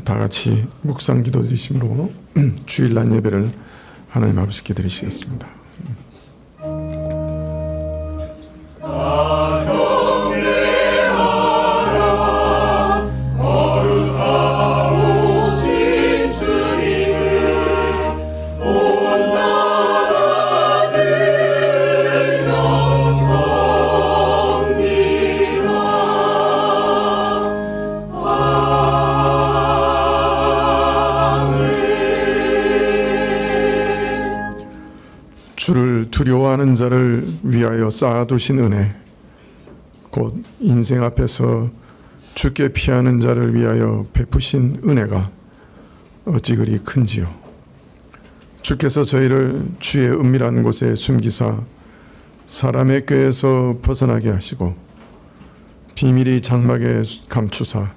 다 같이 묵상 기도 드리심으로 주일날 예배를 하나님 아버지께 드리시겠습니다. 주를 두려워하는 자를 위하여 쌓아두신 은혜, 곧 인생 앞에서 주께 피하는 자를 위하여 베푸신 은혜가 어찌 그리 큰지요. 주께서 저희를 주의 은밀한 곳에 숨기사 사람의 꾀에서 벗어나게 하시고 비밀이 장막에 감추사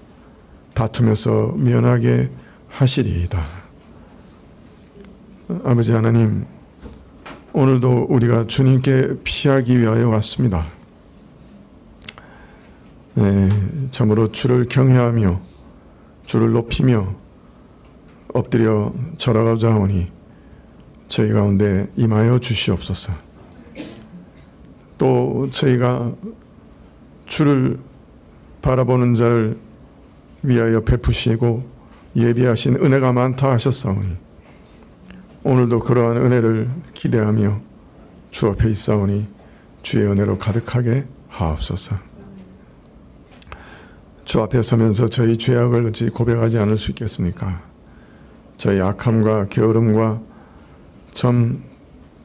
다툼에서 면하게 하시리이다. 아버지 하나님, 오늘도 우리가 주님께 피하기 위하여 왔습니다. 참으로 주를 경외하며 주를 높이며 엎드려 절하고자 하오니 저희 가운데 임하여 주시옵소서. 또 저희가 주를 바라보는 자를 위하여 베푸시고 예비하신 은혜가 많다 하셨사오니 오늘도 그러한 은혜를 기대하며 주 앞에 있사오니 주의 은혜로 가득하게 하옵소서. 주 앞에 서면서 저희 죄악을 어찌 고백하지 않을 수 있겠습니까? 저희 악함과 게으름과 참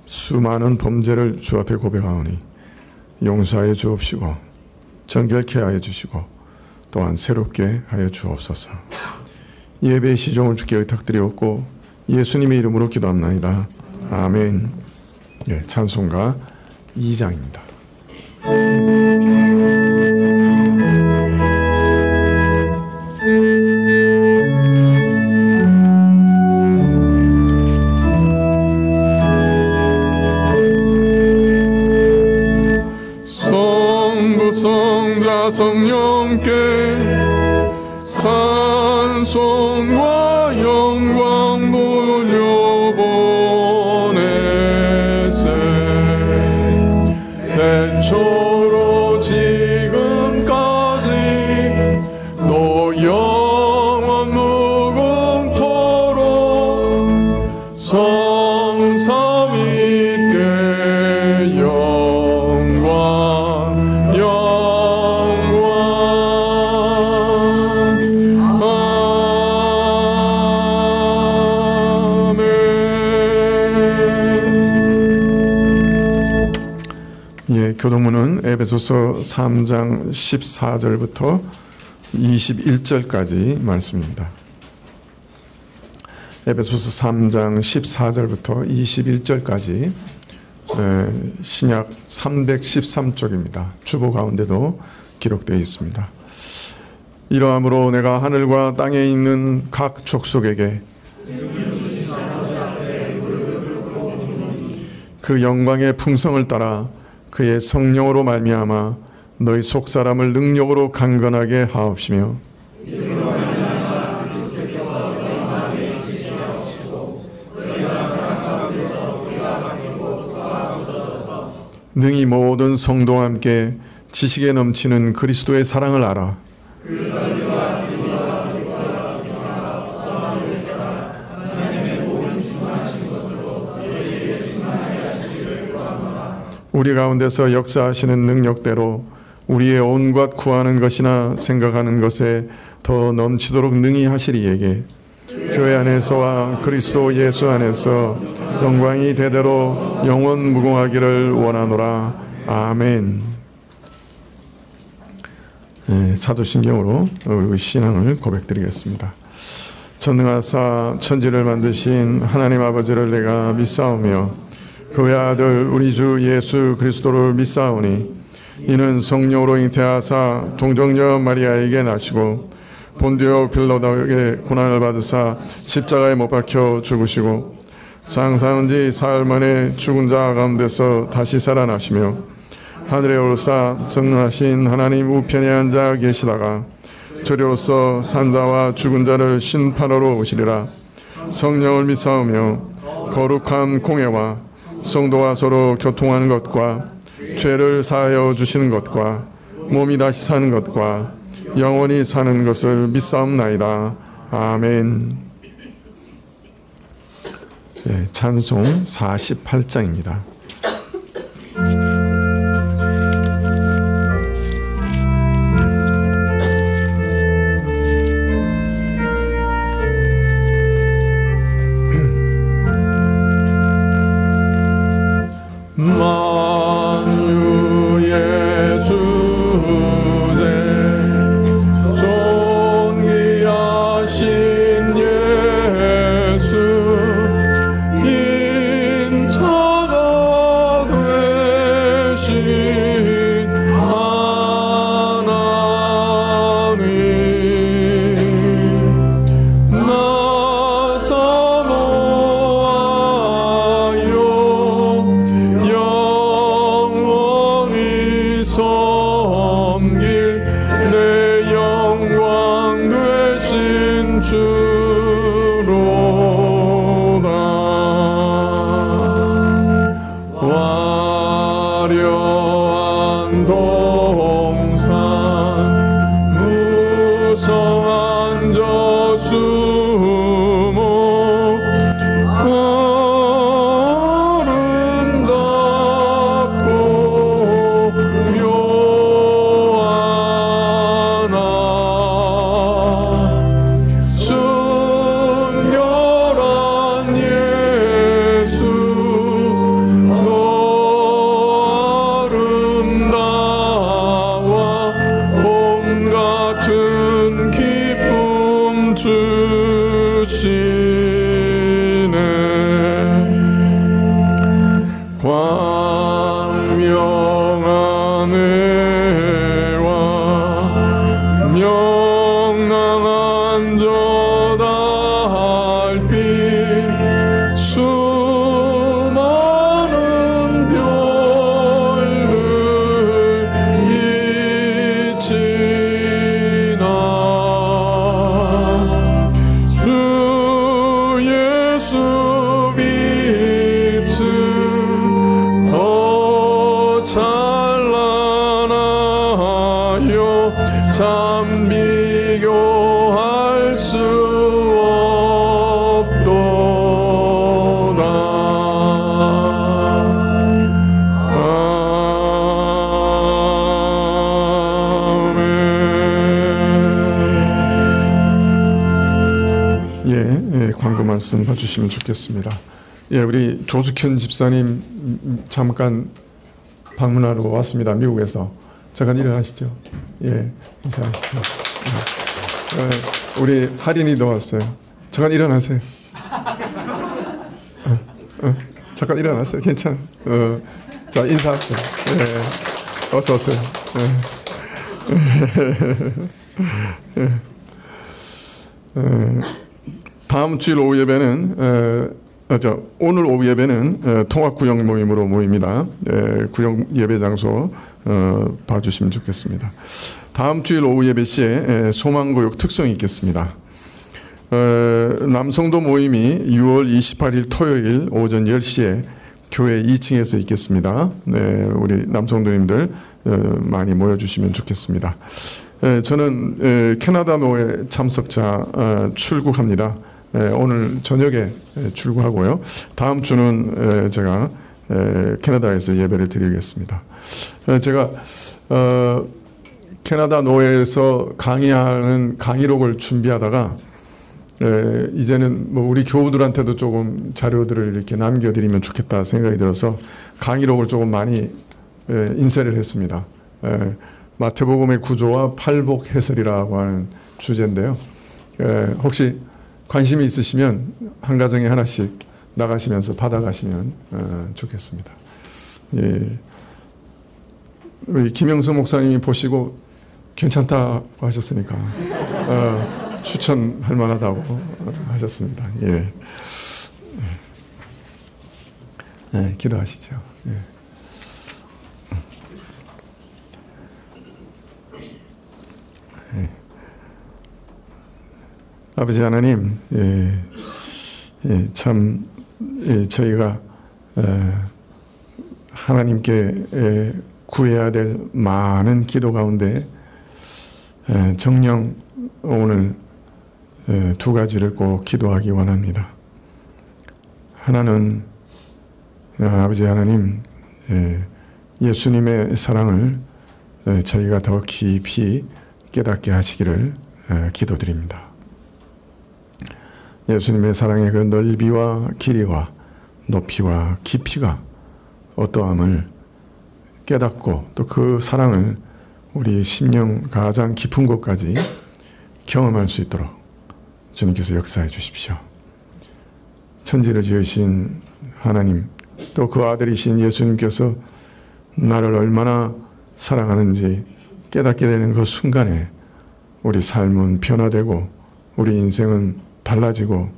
수많은 범죄를 주 앞에 고백하오니 용서하여 주옵시고 정결케 하여 주시고 또한 새롭게 하여 주옵소서. 예배의 시종을 주께 의탁드리옵고 예수님의 이름으로 기도합나이다. 아멘. 찬송가 2장입니다. 성부 성자 성령께 찬송과 영광 돌려보내세. 태초로 지금까지 너 영원 무궁토록 성삼위께 영광 영광. 교동문은 에베소서 3장 14절부터 21절까지 말씀입니다. 에베소서 3장 14절부터 21절까지 신약 313쪽입니다. 주보 가운데도 기록되어 있습니다. 이러함으로 내가 하늘과 땅에 있는 각 족속에게 그 영광의 풍성을 따라 그의 성령으로 말미암아 너희 속사람을 능력으로 강건하게 하옵시며 능히 모든 성도와 함께 지식에 넘치는 그리스도의 사랑을 알아 우리 가운데서 역사하시는 능력대로 우리의 온갖 구하는 것이나 생각하는 것에 더 넘치도록 능히 하시리에게 교회 안에서와 그리스도 예수 안에서 영광이 대대로 영원 무궁하기를 원하노라. 아멘. 사도신경으로 우리 신앙을 고백드리겠습니다. 전능하사 천지를 만드신 하나님 아버지를 내가 믿사오며 그 외아들 우리 주 예수 그리스도를 믿사오니 이는 성령으로 잉태하사 동정녀 마리아에게 나시고 본디오 빌라도에게 고난을 받으사 십자가에 못 박혀 죽으시고 장사한 지 사흘 만에 죽은 자 가운데서 다시 살아나시며 하늘에 오르사 전능하신 하나님 우편에 앉아 계시다가 저리로서 산자와 죽은 자를 심판하러 오시리라. 성령을 믿사오며 거룩한 공예와 성도와 서로 교통하는 것과 죄를 사하여 주시는 것과 몸이 다시 사는 것과 영원히 사는 것을 믿사옵나이다. 아멘. 네, 찬송 48장입니다. 참 비교할 수 없도다. 아멘. 광고 말씀 봐주시면 좋겠습니다. 우리 조숙현 집사님 잠깐 방문하러 왔습니다. 미국에서. 잠깐 일어나시죠. 인사하시죠. 우리 할인이도 왔어요. 잠깐 일어나세요. 잠깐 일어나세요. 괜찮아. 자, 인사하세요. 어서 오세요. 다음 주일 오후 예배는 오늘 오후 예배는 통합구역 모임으로 모입니다. 구역 예배 장소 봐주시면 좋겠습니다. 다음 주일 오후 예배 시에 소망구역 특송이 있겠습니다. 남성도 모임이 6월 28일 토요일 오전 10시에 교회 2층에서 있겠습니다. 우리 남성도님들 많이 모여주시면 좋겠습니다. 저는 캐나다 노회 참석자 출국합니다. 오늘 저녁에 출국하고요. 다음 주는 제가 캐나다에서 예배를 드리겠습니다. 제가 캐나다 노회에서 강의하는 강의록을 준비하다가 이제는 뭐 우리 교우들한테도 조금 자료들을 이렇게 남겨드리면 좋겠다 생각이 들어서 강의록을 조금 많이 인쇄를 했습니다. 마태복음의 구조와 팔복 해설이라고 하는 주제인데요. 혹시 관심이 있으시면 한 가정에 하나씩 나가시면서 받아가시면 좋겠습니다. 우리 김영수 목사님이 보시고 괜찮다고 하셨으니까 추천할 만하다고 하셨습니다. 기도하시죠. 아버지 하나님, 참 저희가 하나님께 구해야 될 많은 기도 가운데 정녕 오늘 두 가지를 꼭 기도하기 원합니다. 하나는 아버지 하나님, 예수님의 사랑을 저희가 더 깊이 깨닫게 하시기를 기도드립니다. 예수님의 사랑의 그 넓이와 길이와 높이와 깊이가 어떠함을 깨닫고 또 그 사랑을 우리 심령 가장 깊은 곳까지 경험할 수 있도록 주님께서 역사해 주십시오. 천지를 지으신 하나님, 또 그 아들이신 예수님께서 나를 얼마나 사랑하는지 깨닫게 되는 그 순간에 우리 삶은 변화되고 우리 인생은 달라지고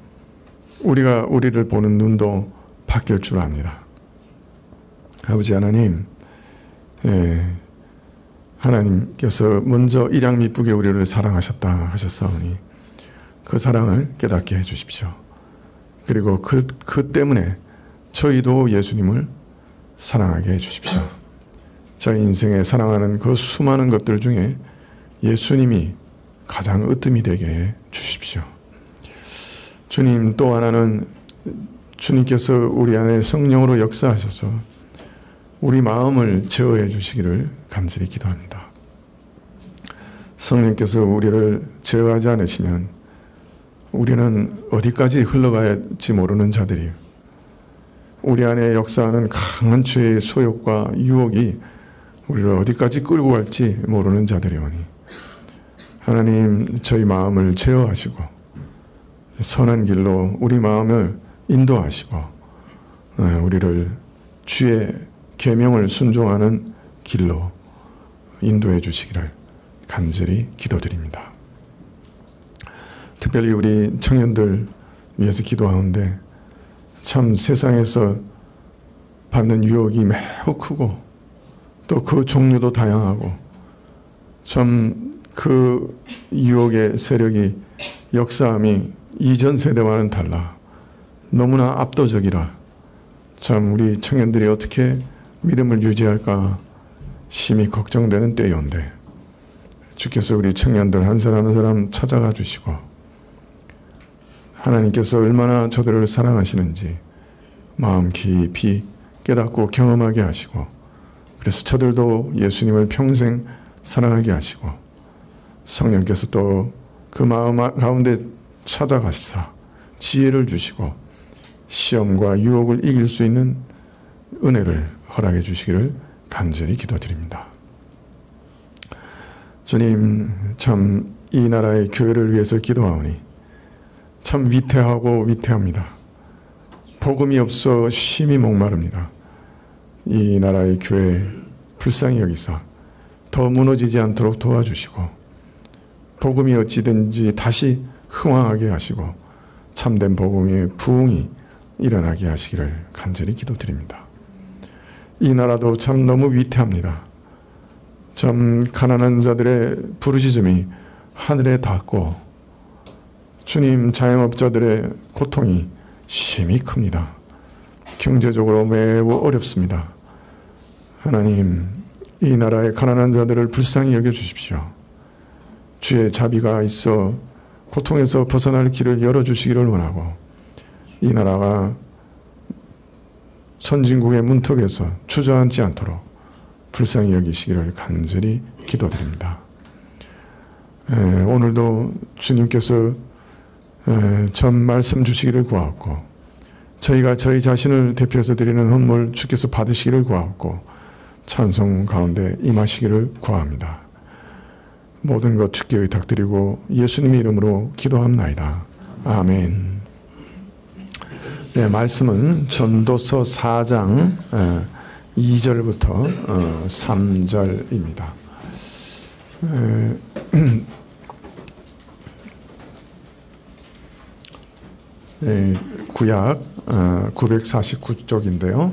우리가 우리를 보는 눈도 바뀔 줄 압니다. 아버지 하나님, 하나님께서 먼저 일양 미쁘게 우리를 사랑하셨다 하셨사오니 그 사랑을 깨닫게 해주십시오. 그리고 그 때문에 저희도 예수님을 사랑하게 해주십시오. 저희 인생에 사랑하는 그 수많은 것들 중에 예수님이 가장 으뜸이 되게 해 주십시오. 주님, 또 하나는 주님께서 우리 안에 성령으로 역사하셔서 우리 마음을 제어해 주시기를 간절히 기도합니다. 성령께서 우리를 제어하지 않으시면 우리는 어디까지 흘러갈지 모르는 자들이에요. 우리 안에 역사하는 강한 죄의 소욕과 유혹이 우리를 어디까지 끌고 갈지 모르는 자들이오니 하나님, 저희 마음을 제어하시고 선한 길로 우리 마음을 인도하시고 우리를 주의 계명을 순종하는 길로 인도해 주시기를 간절히 기도드립니다. 특별히 우리 청년들 위해서 기도하는데 참 세상에서 받는 유혹이 매우 크고 또 그 종류도 다양하고 참 그 유혹의 세력이 역사함이 이전 세대와는 달라 너무나 압도적이라 참 우리 청년들이 어떻게 믿음을 유지할까 심히 걱정되는 때였는데 주께서 우리 청년들 한 사람 한 사람 찾아가 주시고 하나님께서 얼마나 저들을 사랑하시는지 마음 깊이 깨닫고 경험하게 하시고 그래서 저들도 예수님을 평생 사랑하게 하시고 성령께서 또 그 마음 가운데 찾아가시사 지혜를 주시고 시험과 유혹을 이길 수 있는 은혜를 허락해 주시기를 간절히 기도드립니다. 주님, 참 이 나라의 교회를 위해서 기도하오니 참 위태하고 위태합니다. 복음이 없어 심히 목마릅니다. 이 나라의 교회 불쌍히 여기사 더 무너지지 않도록 도와주시고 복음이 어찌든지 다시 흥황하게 하시고 참된 복음의 부흥이 일어나게 하시기를 간절히 기도드립니다. 이 나라도 참 너무 위태합니다. 참 가난한 자들의 부르짖음이 하늘에 닿고 주님, 자영업자들의 고통이 심히 큽니다. 경제적으로 매우 어렵습니다. 하나님, 이 나라의 가난한 자들을 불쌍히 여겨주십시오. 주의 자비가 있어 고통에서 벗어날 길을 열어주시기를 원하고 이 나라가 선진국의 문턱에서 주저앉지 않도록 불쌍히 여기시기를 간절히 기도드립니다. 오늘도 주님께서 전 말씀 주시기를 구하옵고 저희가 저희 자신을 대표해서 드리는 헌물 주께서 받으시기를 구하옵고 찬송 가운데 임하시기를 구합니다. 모든 것 주께 의탁드리고 예수님의 이름으로 기도합나이다. 아멘. 네, 말씀은 전도서 4장 2절부터 3절입니다. 구약 949쪽인데요.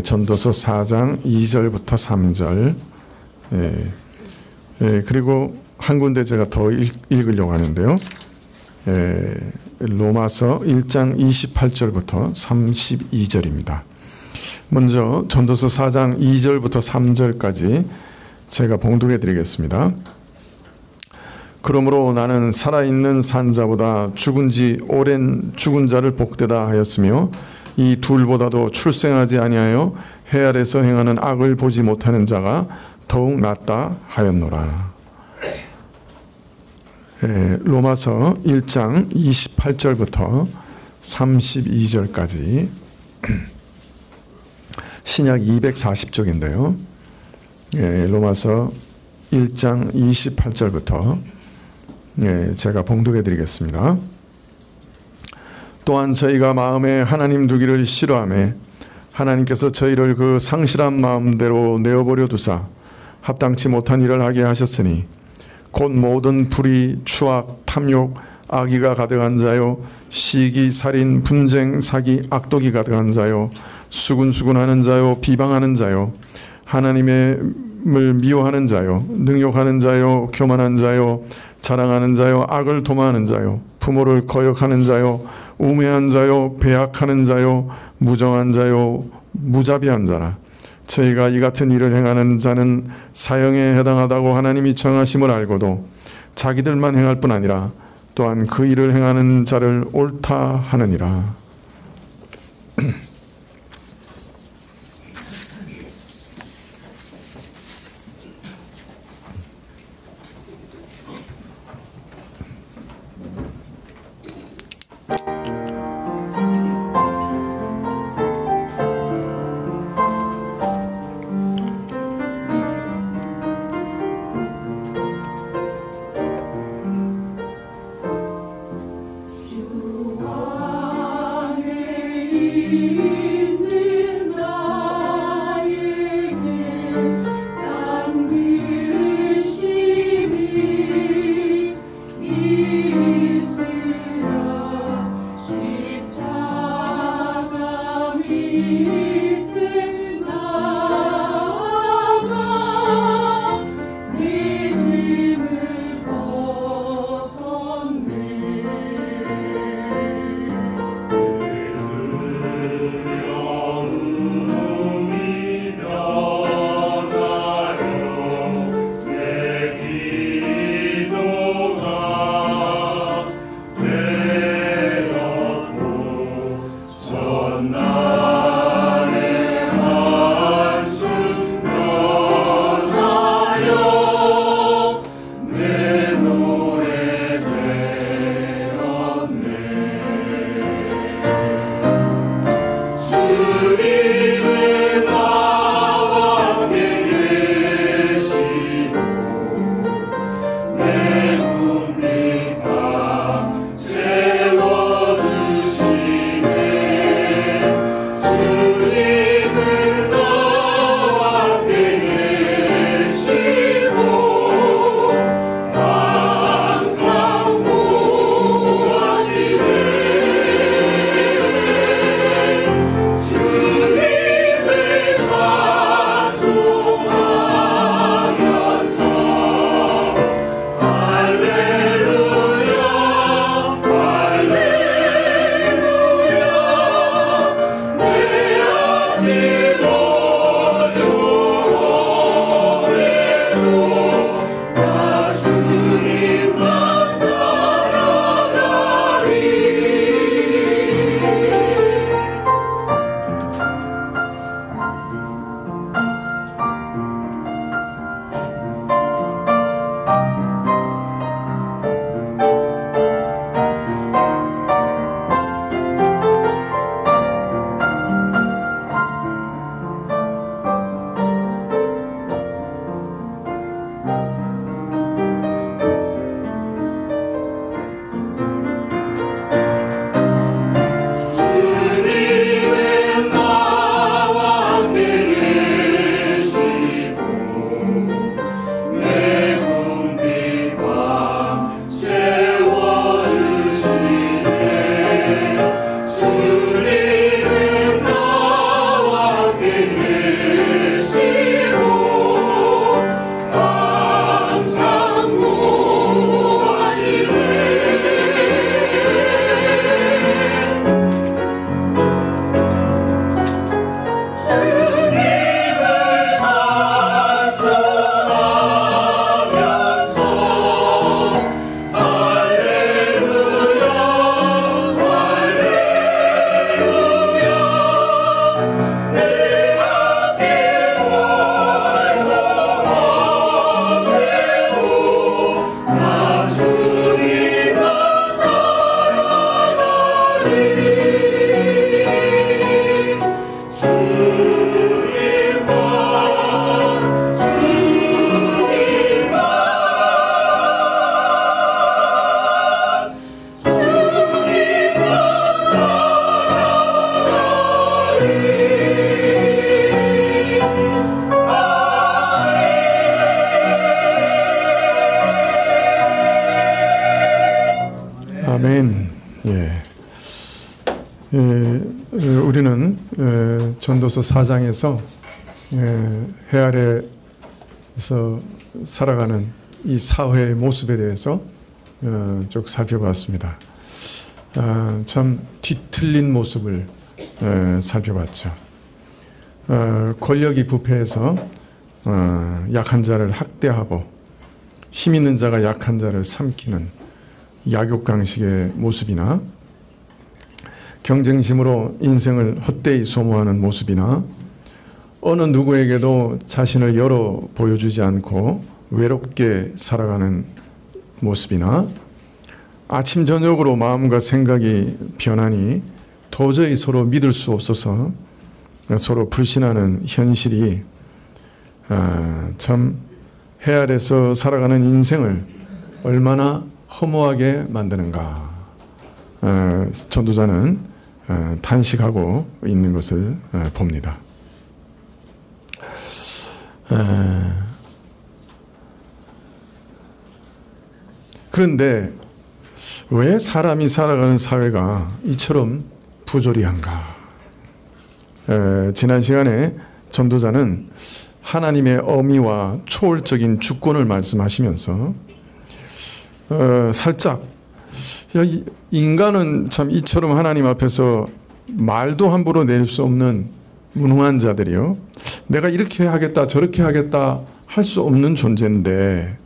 전도서 4장 2절부터 3절. 그리고 한 군데 제가 더 읽으려고 하는데요. 로마서 1장 28절부터 32절입니다. 먼저 전도서 4장 2절부터 3절까지 제가 봉독해 드리겠습니다. 그러므로 나는 살아있는 산자보다 죽은 지 오랜 죽은 자를 복되다 하였으며 이 둘보다도 출생하지 아니하여 해 아래서 행하는 악을 보지 못하는 자가 더욱 낫다 하였노라. 로마서 1장 28절부터 32절까지 신약 240쪽인데요. 로마서 1장 28절부터 제가 봉독해 드리겠습니다. 또한 저희가 마음에 하나님 두기를 싫어하며 하나님께서 저희를 그 상실한 마음대로 내어버려 두사 합당치 못한 일을 하게 하셨으니 곧 모든 불의, 추악, 탐욕, 악의가 가득한 자요 시기, 살인, 분쟁, 사기, 악독이 가득한 자요 수군수군하는 자요 비방하는 자요 하나님을 미워하는 자요 능욕하는 자요 교만한 자요 자랑하는 자요 악을 도모하는 자요 부모를 거역하는 자요 우매한 자요 배약하는 자요 무정한 자요 무자비한 자라. 저희가 이 같은 일을 행하는 자는 사형에 해당하다고 하나님이 정하심을 알고도 자기들만 행할 뿐 아니라 또한 그 일을 행하는 자를 옳다 하느니라. 아멘. 우리는 전도서 4장에서 해 아래에서 살아가는 이 사회의 모습에 대해서 쭉 살펴봤습니다. 참 뒤틀린 모습을 살펴봤죠. 권력이 부패해서 약한 자를 학대하고 힘 있는 자가 약한 자를 삼키는 약육강식의 모습이나 경쟁심으로 인생을 헛되이 소모하는 모습이나 어느 누구에게도 자신을 열어 보여주지 않고 외롭게 살아가는 모습이나 아침 저녁으로 마음과 생각이 변하니 도저히 서로 믿을 수 없어서 서로 불신하는 현실이 참 해 아래서 살아가는 인생을 얼마나 허무하게 만드는가. 전도자는 탄식하고 있는 것을 봅니다. 그런데 왜 사람이 살아가는 사회가 이처럼 부조리한가? 지난 시간에 전도자는 하나님의 어미와 초월적인 주권을 말씀하시면서 살짝 인간은 참 이처럼 하나님 앞에서 말도 함부로 낼 수 없는 무능한 자들이요, 내가 이렇게 하겠다 저렇게 하겠다 할 수 없는 존재인데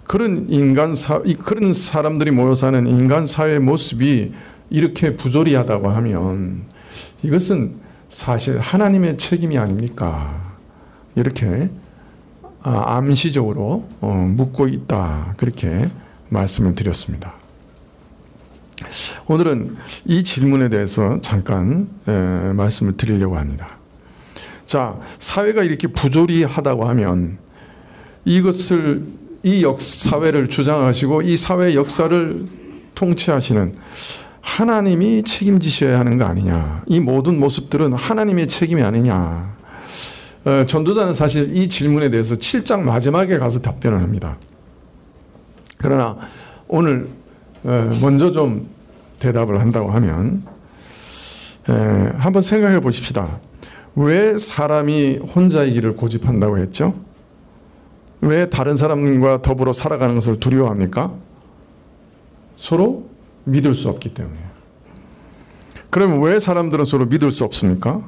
그런 그런 사람들이 모여 사는 인간 사회의 모습이 이렇게 부조리하다고 하면 이것은 사실 하나님의 책임이 아닙니까? 이렇게 암시적으로 묻고 있다, 그렇게 말씀을 드렸습니다. 오늘은 이 질문에 대해서 잠깐 말씀을 드리려고 합니다. 자, 사회가 이렇게 부조리하다고 하면 이것을 이 사회를 주장하시고 이 사회의 역사를 통치하시는 하나님이 책임지셔야 하는 거 아니냐, 이 모든 모습들은 하나님의 책임이 아니냐. 전도자는 사실 이 질문에 대해서 7장 마지막에 가서 답변을 합니다. 그러나 오늘 먼저 좀 대답을 한다고 하면 한번 생각해 보십시다. 왜 사람이 혼자의 길을 고집한다고 했죠? 왜 다른 사람과 더불어 살아가는 것을 두려워합니까? 서로 믿을 수 없기 때문이에요. 그러면 왜 사람들은 서로 믿을 수 없습니까?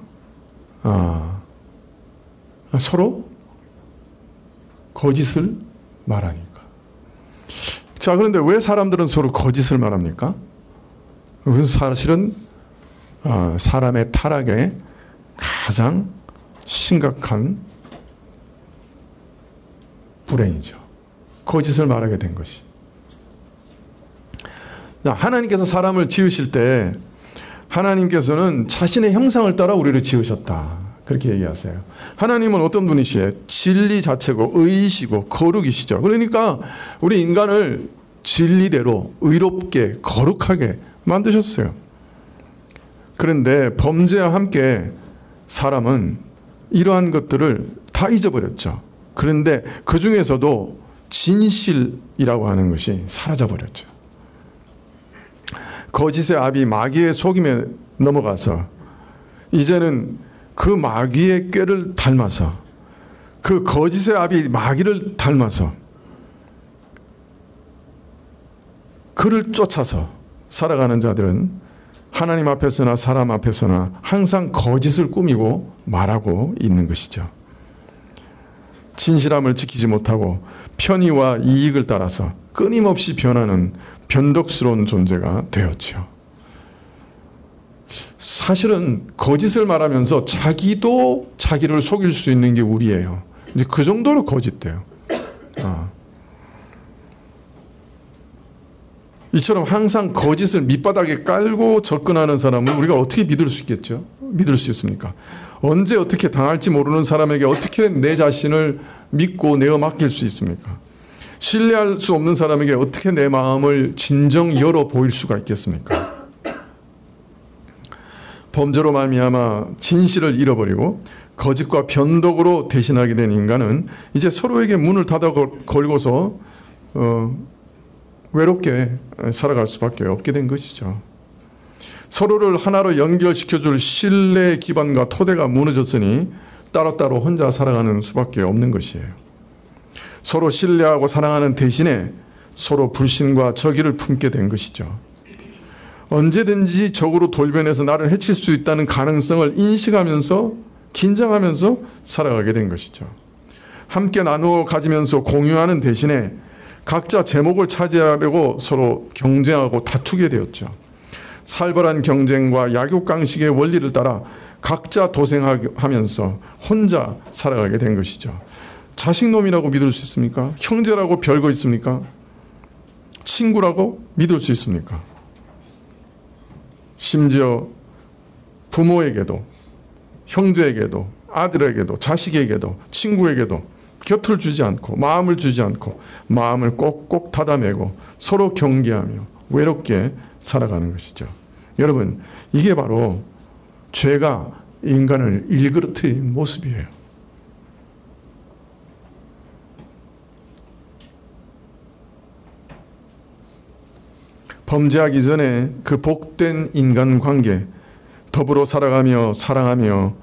서로 거짓을 말하니까. 자, 그런데 왜 사람들은 서로 거짓을 말합니까? 그것은 사실은 사람의 타락의 가장 심각한 불행이죠. 거짓을 말하게 된 것이. 하나님께서 사람을 지으실 때 하나님께서는 자신의 형상을 따라 우리를 지으셨다, 그렇게 얘기하세요. 하나님은 어떤 분이시에요? 진리 자체고 의이시고 거룩이시죠. 그러니까 우리 인간을 진리대로 의롭게 거룩하게 만드셨어요. 그런데 범죄와 함께 사람은 이러한 것들을 다 잊어버렸죠. 그런데 그 중에서도 진실이라고 하는 것이 사라져버렸죠. 거짓의 압이 마귀의 속임에 넘어가서 이제는 그 마귀의 꾀를 닮아서, 그 거짓의 압이 마귀를 닮아서 그를 쫓아서 살아가는 자들은 하나님 앞에서나 사람 앞에서나 항상 거짓을 꾸미고 말하고 있는 것이죠. 진실함을 지키지 못하고 편의와 이익을 따라서 끊임없이 변하는 변덕스러운 존재가 되었죠. 사실은 거짓을 말하면서 자기도 자기를 속일 수 있는 게 우리예요. 이제 그 정도로 거짓돼요. 이처럼 항상 거짓을 밑바닥에 깔고 접근하는 사람을 우리가 어떻게 믿을 수 있겠죠? 믿을 수 있습니까? 언제 어떻게 당할지 모르는 사람에게 어떻게 내 자신을 믿고 내어 맡길 수 있습니까? 신뢰할 수 없는 사람에게 어떻게 내 마음을 진정 열어 보일 수가 있겠습니까? 범죄로 말미암아 진실을 잃어버리고 거짓과 변덕으로 대신하게 된 인간은 이제 서로에게 문을 닫아 걸고서 외롭게 살아갈 수밖에 없게 된 것이죠. 서로를 하나로 연결시켜줄 신뢰의 기반과 토대가 무너졌으니 따로따로 혼자 살아가는 수밖에 없는 것이에요. 서로 신뢰하고 사랑하는 대신에 서로 불신과 적의를 품게 된 것이죠. 언제든지 적으로 돌변해서 나를 해칠 수 있다는 가능성을 인식하면서 긴장하면서 살아가게 된 것이죠. 함께 나누어 가지면서 공유하는 대신에 각자 제목을 차지하려고 서로 경쟁하고 다투게 되었죠. 살벌한 경쟁과 약육강식의 원리를 따라 각자 도생하면서 혼자 살아가게 된 것이죠. 자식놈이라고 믿을 수 있습니까? 형제라고 별거 있습니까? 친구라고 믿을 수 있습니까? 심지어 부모에게도, 형제에게도, 아들에게도, 자식에게도, 친구에게도 곁을 주지 않고 마음을 주지 않고 마음을 꼭꼭 닫아매고 서로 경계하며 외롭게 살아가는 것이죠. 여러분, 이게 바로 죄가 인간을 일그러뜨린 모습이에요. 범죄하기 전에 그 복된 인간관계, 더불어 살아가며 사랑하며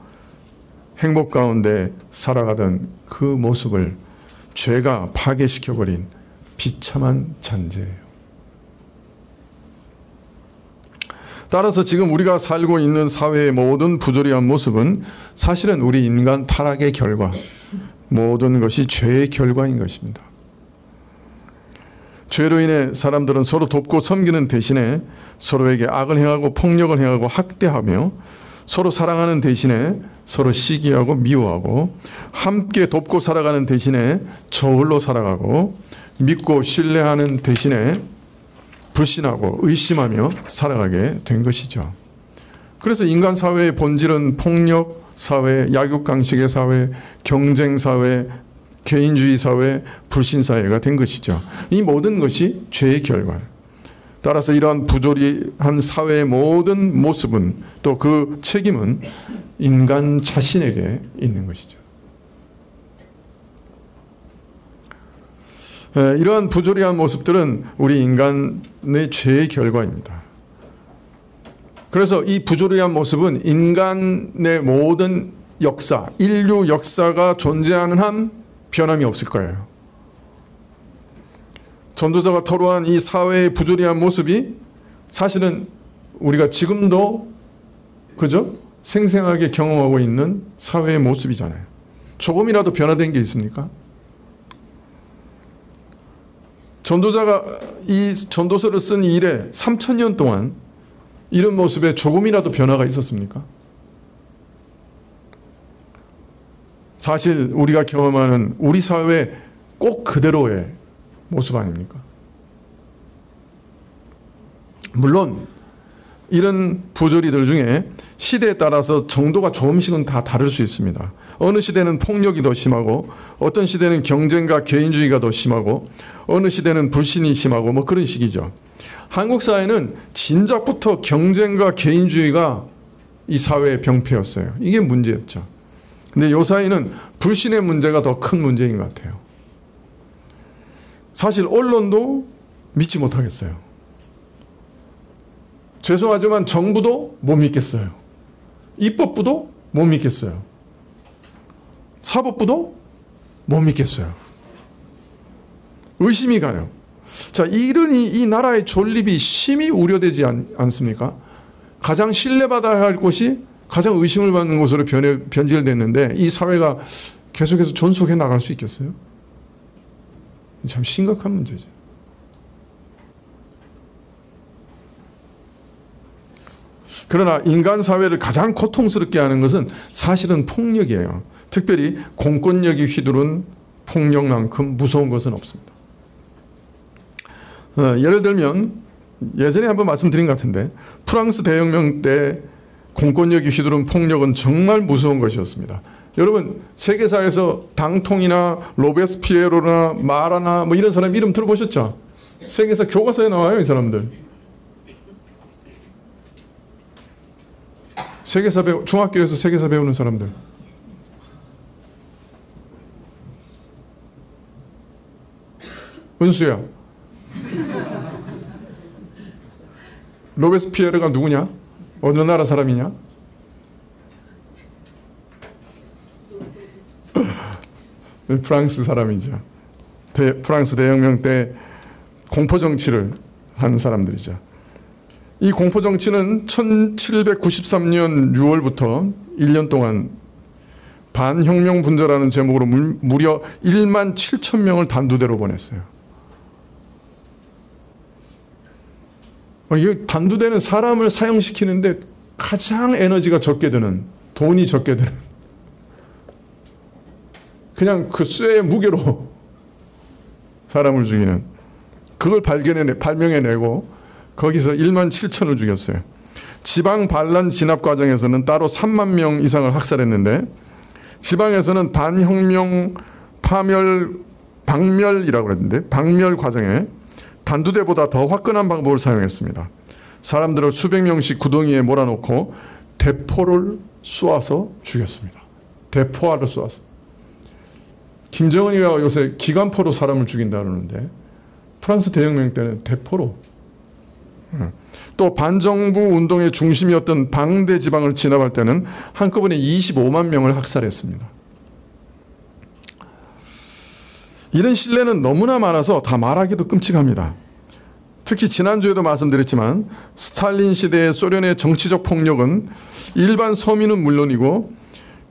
행복 가운데 살아가던 그 모습을 죄가 파괴시켜버린 비참한 잔재예요. 따라서 지금 우리가 살고 있는 사회의 모든 부조리한 모습은 사실은 우리 인간 타락의 결과, 모든 것이 죄의 결과인 것입니다. 죄로 인해 사람들은 서로 돕고 섬기는 대신에 서로에게 악을 행하고 폭력을 행하고 학대하며 서로 사랑하는 대신에 서로 시기하고 미워하고 함께 돕고 살아가는 대신에 저홀로 살아가고 믿고 신뢰하는 대신에 불신하고 의심하며 살아가게 된 것이죠. 그래서 인간 사회의 본질은 폭력 사회, 약육강식의 사회, 경쟁 사회, 개인주의 사회, 불신 사회가 된 것이죠. 이 모든 것이 죄의 결과예요. 따라서 이러한 부조리한 사회의 모든 모습은 또 그 책임은 인간 자신에게 있는 것이죠. 이러한 부조리한 모습들은 우리 인간의 죄의 결과입니다. 그래서 이 부조리한 모습은 인간의 모든 역사, 인류 역사가 존재하는 한 변함이 없을 거예요. 전도자가 토로한 이 사회의 부조리한 모습이 사실은 우리가 지금도 그죠? 생생하게 경험하고 있는 사회의 모습이잖아요. 조금이라도 변화된 게 있습니까? 전도자가 이 전도서를 쓴 이래 3000년 동안 이런 모습에 조금이라도 변화가 있었습니까? 사실 우리가 경험하는 우리 사회 꼭 그대로의 모습 아닙니까? 물론 이런 부조리들 중에 시대에 따라서 정도가 조금씩은 다 다를 수 있습니다. 어느 시대는 폭력이 더 심하고 어떤 시대는 경쟁과 개인주의가 더 심하고 어느 시대는 불신이 심하고 뭐 그런 식이죠. 한국 사회는 진작부터 경쟁과 개인주의가 이 사회의 병폐였어요. 이게 문제였죠. 근데 요 사이는 불신의 문제가 더 큰 문제인 것 같아요. 사실 언론도 믿지 못하겠어요. 죄송하지만 정부도 못 믿겠어요. 입법부도 못 믿겠어요. 사법부도 못 믿겠어요. 의심이 가요. 자, 이런 이 나라의 존립이 심히 우려되지 않습니까? 가장 신뢰받아야 할 곳이 가장 의심을 받는 곳으로 변질됐는데 이 사회가 계속해서 존속해 나갈 수 있겠어요? 참 심각한 문제죠. 그러나 인간 사회를 가장 고통스럽게 하는 것은 사실은 폭력이에요. 특별히 공권력이 휘두른 폭력만큼 무서운 것은 없습니다. 예를 들면 예전에 한번 말씀드린 것 같은데 프랑스 대혁명 때 공권력이 휘두른 폭력은 정말 무서운 것이었습니다. 여러분 세계사에서 당통이나 로베스피에로나 마라나 뭐 이런 사람 이름 들어보셨죠? 세계사 교과서에 나와요, 이 사람들. 세계사 중학교에서 세계사 배우는 사람들. 은수야. 로베스피에르가 누구냐? 어느 나라 사람이냐? 프랑스 사람이죠. 프랑스 대혁명 때 공포정치를 한 사람들이죠. 이 공포정치는 1793년 6월부터 1년 동안 반혁명 분자라는 제목으로 무려 1만 7천 명을 단두대로 보냈어요. 이 단두대는 사람을 사형시키는데 가장 에너지가 적게 드는, 돈이 적게 드는, 그냥 그 쇠의 무게로 사람을 죽이는, 그걸 발명해내고 거기서 1만 7천을 죽였어요. 지방 반란 진압 과정에서는 따로 3만 명 이상을 학살했는데 지방에서는 반혁명 박멸이라고 그랬는데 박멸 과정에 단두대보다 더 화끈한 방법을 사용했습니다. 사람들을 수백 명씩 구덩이에 몰아놓고 대포를 쏘아서 죽였습니다. 대포알을 쏘아서. 김정은이가 요새 기관포로 사람을 죽인다 그러는데 프랑스 대혁명 때는 대포로. 또 반정부 운동의 중심이었던 방대 지방을 진압할 때는 한꺼번에 25만 명을 학살했습니다. 이런 신뢰는 너무나 많아서 다 말하기도 끔찍합니다. 특히 지난주에도 말씀드렸지만 스탈린 시대의 소련의 정치적 폭력은 일반 서민은 물론이고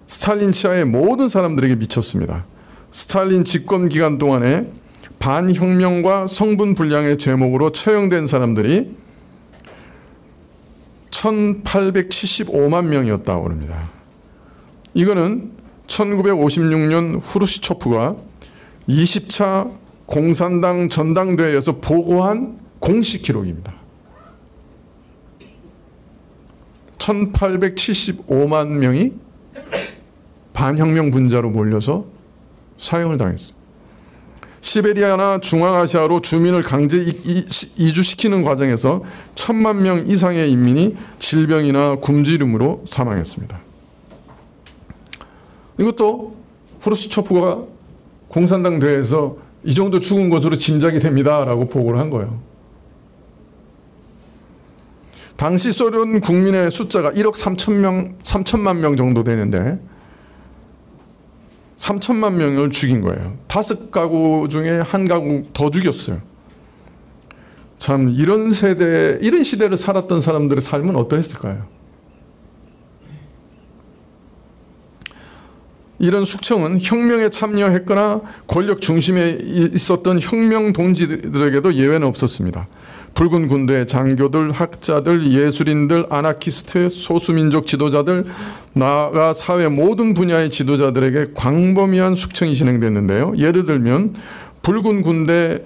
스탈린 치하의 모든 사람들에게 미쳤습니다. 스탈린 집권 기간 동안에 반혁명과 성분 불량의 죄목으로 처형된 사람들이 1875만 명이었다고 합니다. 이거는 1956년 후르시초프가 20차 공산당 전당대회에서 보고한 공식 기록입니다. 1875만 명이 반혁명 분자로 몰려서 사형을 당했습니다. 시베리아나 중앙아시아로 주민을 강제 이주시키는 과정에서 1,000만 명 이상의 인민이 질병이나 굶주림으로 사망했습니다. 이것도 후르시초프가 공산당 대회에서 이 정도 죽은 것으로 짐작이 됩니다라고 보고를 한 거예요. 당시 소련 국민의 숫자가 1억 3천만 명 정도 되는데 3천만 명을 죽인 거예요. 5가구 중에 1가구 더 죽였어요. 참 이런 시대를 살았던 사람들의 삶은 어떠했을까요? 이런 숙청은 혁명에 참여했거나 권력 중심에 있었던 혁명 동지들에게도 예외는 없었습니다. 붉은 군대, 장교들, 학자들, 예술인들, 아나키스트, 소수민족 지도자들, 나아가 사회 모든 분야의 지도자들에게 광범위한 숙청이 진행됐는데요. 예를 들면 붉은 군대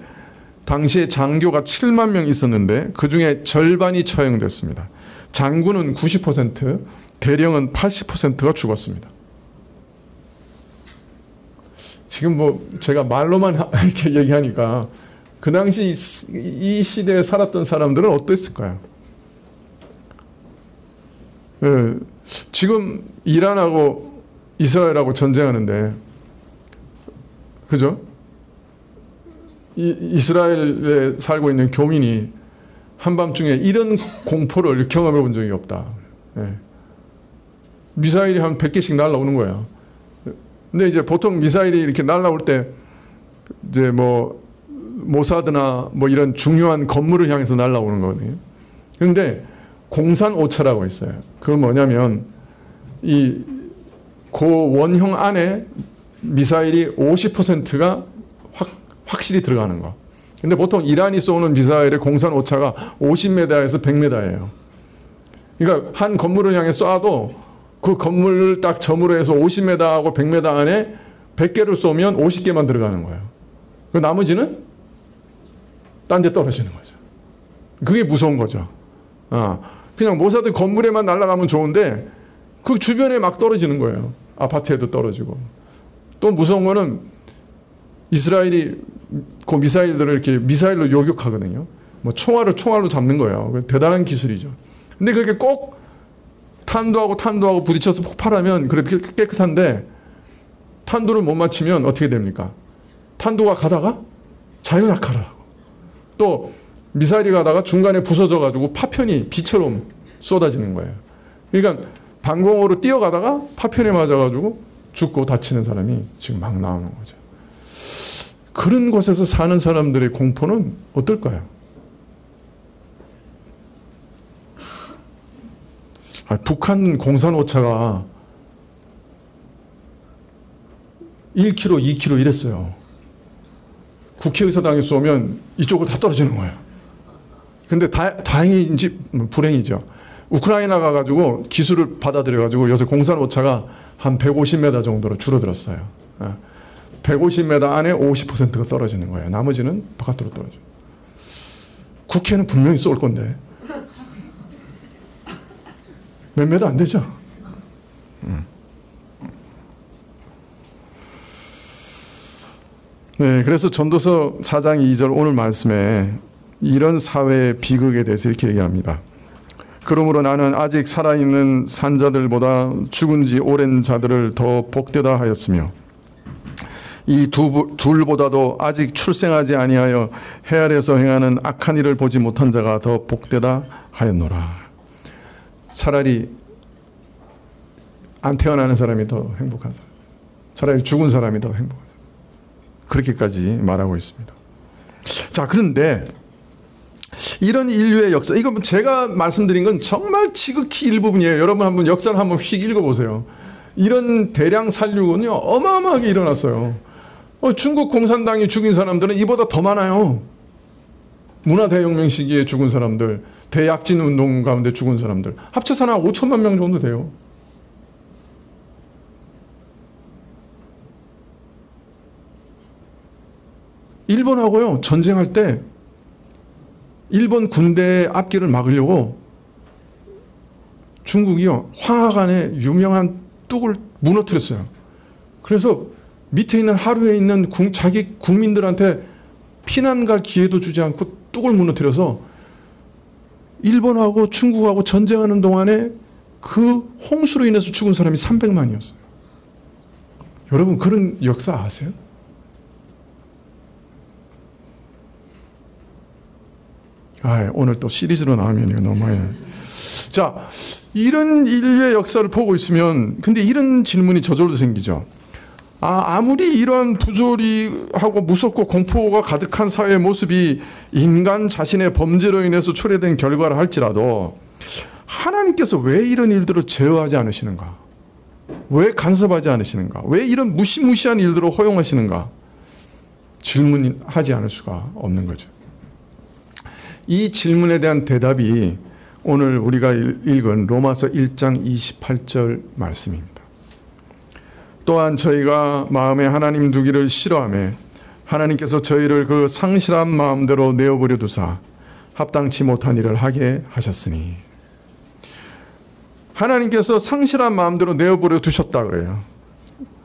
당시에 장교가 7만 명 있었는데 그중에 절반이 처형됐습니다. 장군은 90%, 대령은 80%가 죽었습니다. 지금 뭐 제가 말로만 이렇게 얘기하니까 그 당시 이 시대에 살았던 사람들은 어땠을까요? 예, 지금 이란하고 이스라엘하고 전쟁하는데, 그죠? 이스라엘에 살고 있는 교민이 한밤중에 이런 공포를 경험해 본 적이 없다. 예. 미사일이 한 100개씩 날라오는 거예요. 근데 이제 보통 미사일이 이렇게 날라올 때 이제 뭐 모사드나 뭐 이런 중요한 건물을 향해서 날라오는 거거든요. 그런데 공산 오차라고 있어요. 그건 뭐냐면 이 원형 안에 미사일이 50%가 확실히 들어가는 거. 근데 보통 이란이 쏘는 미사일의 공산 오차가 50m에서 100m예요. 그러니까 한 건물을 향해 쏴도 그 건물을 딱 점으로 해서 50m하고 100m 안에 100개를 쏘면 50개만 들어가는 거예요. 그 나머지는 딴 데 떨어지는 거죠. 그게 무서운 거죠. 그냥 모사드 건물에만 날아가면 좋은데 그 주변에 막 떨어지는 거예요. 아파트에도 떨어지고. 또 무서운 거는 이스라엘이 그 미사일들을 이렇게 미사일로 요격하거든요. 뭐 총알로 잡는 거예요. 대단한 기술이죠. 근데 그렇게 꼭 탄두하고 부딪혀서 폭발하면 그래도 깨끗한데 탄두를 못 맞추면 어떻게 됩니까? 탄두가 가다가 자연낙하라고. 또 미사일이 가다가 중간에 부서져가지고 파편이 비처럼 쏟아지는 거예요. 그러니까 방공호로 뛰어가다가 파편에 맞아가지고 죽고 다치는 사람이 지금 막 나오는 거죠. 그런 곳에서 사는 사람들의 공포는 어떨까요? 북한 공산오차가 1km, 2km 이랬어요. 국회의사당에 쏘면 이쪽으로 다 떨어지는 거예요. 근데 다행인지 불행이죠. 우크라이나 가가지고 기술을 받아들여가지고 요새 공산오차가 한 150m 정도로 줄어들었어요. 150m 안에 50%가 떨어지는 거예요. 나머지는 바깥으로 떨어져요. 국회는 분명히 쏠 건데 몇 메다 안 되죠. 네, 그래서 전도서 4장 2절 오늘 말씀에 이런 사회의 비극에 대해서 이렇게 얘기합니다. 그러므로 나는 아직 살아있는 산자들보다 죽은 지 오랜 자들을 더 복되다 하였으며 이 둘보다도 아직 출생하지 아니하여 해 아래에서 행하는 악한 일을 보지 못한 자가 더 복되다 하였노라. 차라리 안 태어나는 사람이 더 행복한 사람, 차라리 죽은 사람이 더 행복한 사람, 그렇게까지 말하고 있습니다. 자, 그런데 이런 인류의 역사, 이거 제가 말씀드린 건 정말 지극히 일부분이에요. 여러분 한번 역사를 한번 휙 읽어보세요. 이런 대량 살육은요 어마어마하게 일어났어요. 중국 공산당이 죽인 사람들은 이보다 더 많아요. 문화대혁명 시기에 죽은 사람들, 대약진 운동 가운데 죽은 사람들 합쳐서 한 5천만 명 정도 돼요. 일본하고요 전쟁할 때 일본 군대의 앞길을 막으려고 중국이요 황하간에 유명한 뚝을 무너뜨렸어요. 그래서 밑에 있는 하루에 있는 자기 국민들한테 피난 갈 기회도 주지 않고 뚝을 무너뜨려서 일본하고 중국하고 전쟁하는 동안에 그 홍수로 인해서 죽은 사람이 300만이었어요. 여러분 그런 역사 아세요? 오늘 또 시리즈로 나오면 이거 너무 많이. 자, 이런 인류의 역사를 보고 있으면 근데 이런 질문이 저절로 생기죠. 아무리 이러한 부조리하고 무섭고 공포가 가득한 사회의 모습이 인간 자신의 범죄로 인해서 초래된 결과를 할지라도 하나님께서 왜 이런 일들을 제어하지 않으시는가? 왜 간섭하지 않으시는가? 왜 이런 무시무시한 일들을 허용하시는가? 질문하지 않을 수가 없는 거죠. 이 질문에 대한 대답이 오늘 우리가 읽은 로마서 1장 28절 말씀입니다. 또한 저희가 마음에 하나님 두기를 싫어하며 하나님께서 저희를 그 상실한 마음대로 내어버려 두사 합당치 못한 일을 하게 하셨으니. 하나님께서 상실한 마음대로 내어버려 두셨다 그래요.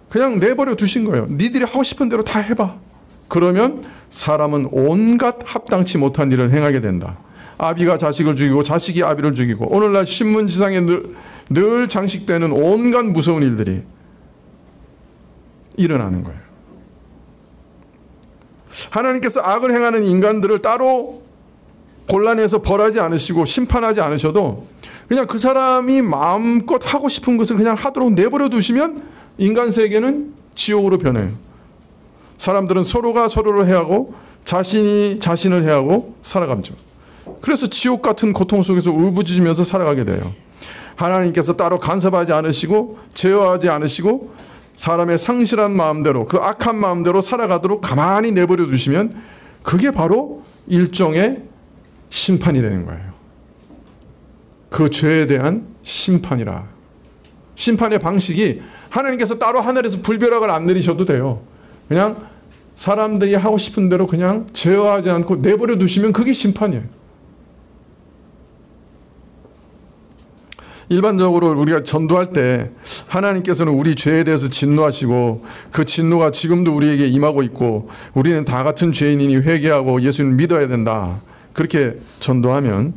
그냥 내버려 두신 거예요. 니들이 하고 싶은 대로 다 해봐. 그러면 사람은 온갖 합당치 못한 일을 행하게 된다. 아비가 자식을 죽이고 자식이 아비를 죽이고 오늘날 신문지상에 늘 장식되는 온갖 무서운 일들이 일어나는 거예요. 하나님께서 악을 행하는 인간들을 따로 곤란해서 벌하지 않으시고 심판하지 않으셔도 그냥 그 사람이 마음껏 하고 싶은 것을 그냥 하도록 내버려 두시면 인간 세계는 지옥으로 변해요. 사람들은 서로가 서로를 해하고 자신이 자신을 해하고 살아가죠. 그래서 지옥 같은 고통 속에서 울부짖으면서 살아가게 돼요. 하나님께서 따로 간섭하지 않으시고 제어하지 않으시고 사람의 상실한 마음대로 그 악한 마음대로 살아가도록 가만히 내버려 두시면 그게 바로 일종의 심판이 되는 거예요. 그 죄에 대한 심판이라. 심판의 방식이 하나님께서 따로 하늘에서 불벼락을 안 내리셔도 돼요. 그냥 사람들이 하고 싶은 대로 그냥 제어하지 않고 내버려 두시면 그게 심판이에요. 일반적으로 우리가 전도할 때 하나님께서는 우리 죄에 대해서 진노하시고 그 진노가 지금도 우리에게 임하고 있고 우리는 다 같은 죄인이니 회개하고 예수님을 믿어야 된다. 그렇게 전도하면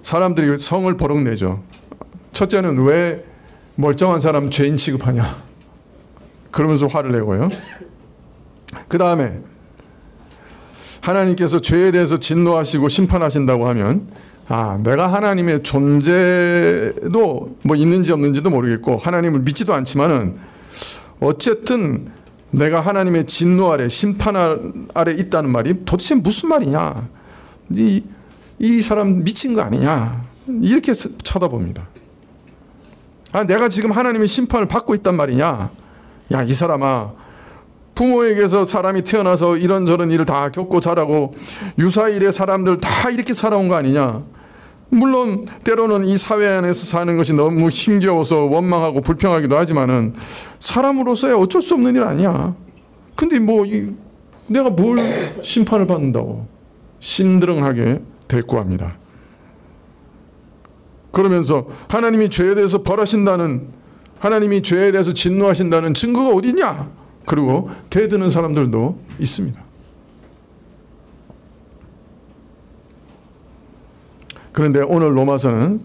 사람들이 성을 버럭내죠. 첫째는 왜 멀쩡한 사람 죄인 취급하냐. 그러면서 화를 내고요. 그 다음에 하나님께서 죄에 대해서 진노하시고 심판하신다고 하면 내가 하나님의 존재도 뭐 있는지 없는지도 모르겠고 하나님을 믿지도 않지만은 어쨌든 내가 하나님의 진노 아래 심판 아래 있다는 말이 도대체 무슨 말이냐. 이 사람 미친 거 아니냐. 이렇게 쳐다봅니다. 내가 지금 하나님의 심판을 받고 있단 말이냐. 야, 이 사람아, 부모에게서 사람이 태어나서 이런저런 일을 다 겪고 자라고 유사일의 사람들 다 이렇게 살아온 거 아니냐. 물론 때로는 이 사회 안에서 사는 것이 너무 힘겨워서 원망하고 불평하기도 하지만은 사람으로서야 어쩔 수 없는 일 아니야. 근데 뭐 내가 뭘 심판을 받는다고 심드렁하게 대꾸합니다. 그러면서 하나님이 죄에 대해서 벌하신다는, 하나님이 죄에 대해서 진노하신다는 증거가 어디 있냐? 그리고 대드는 사람들도 있습니다. 그런데 오늘 로마서는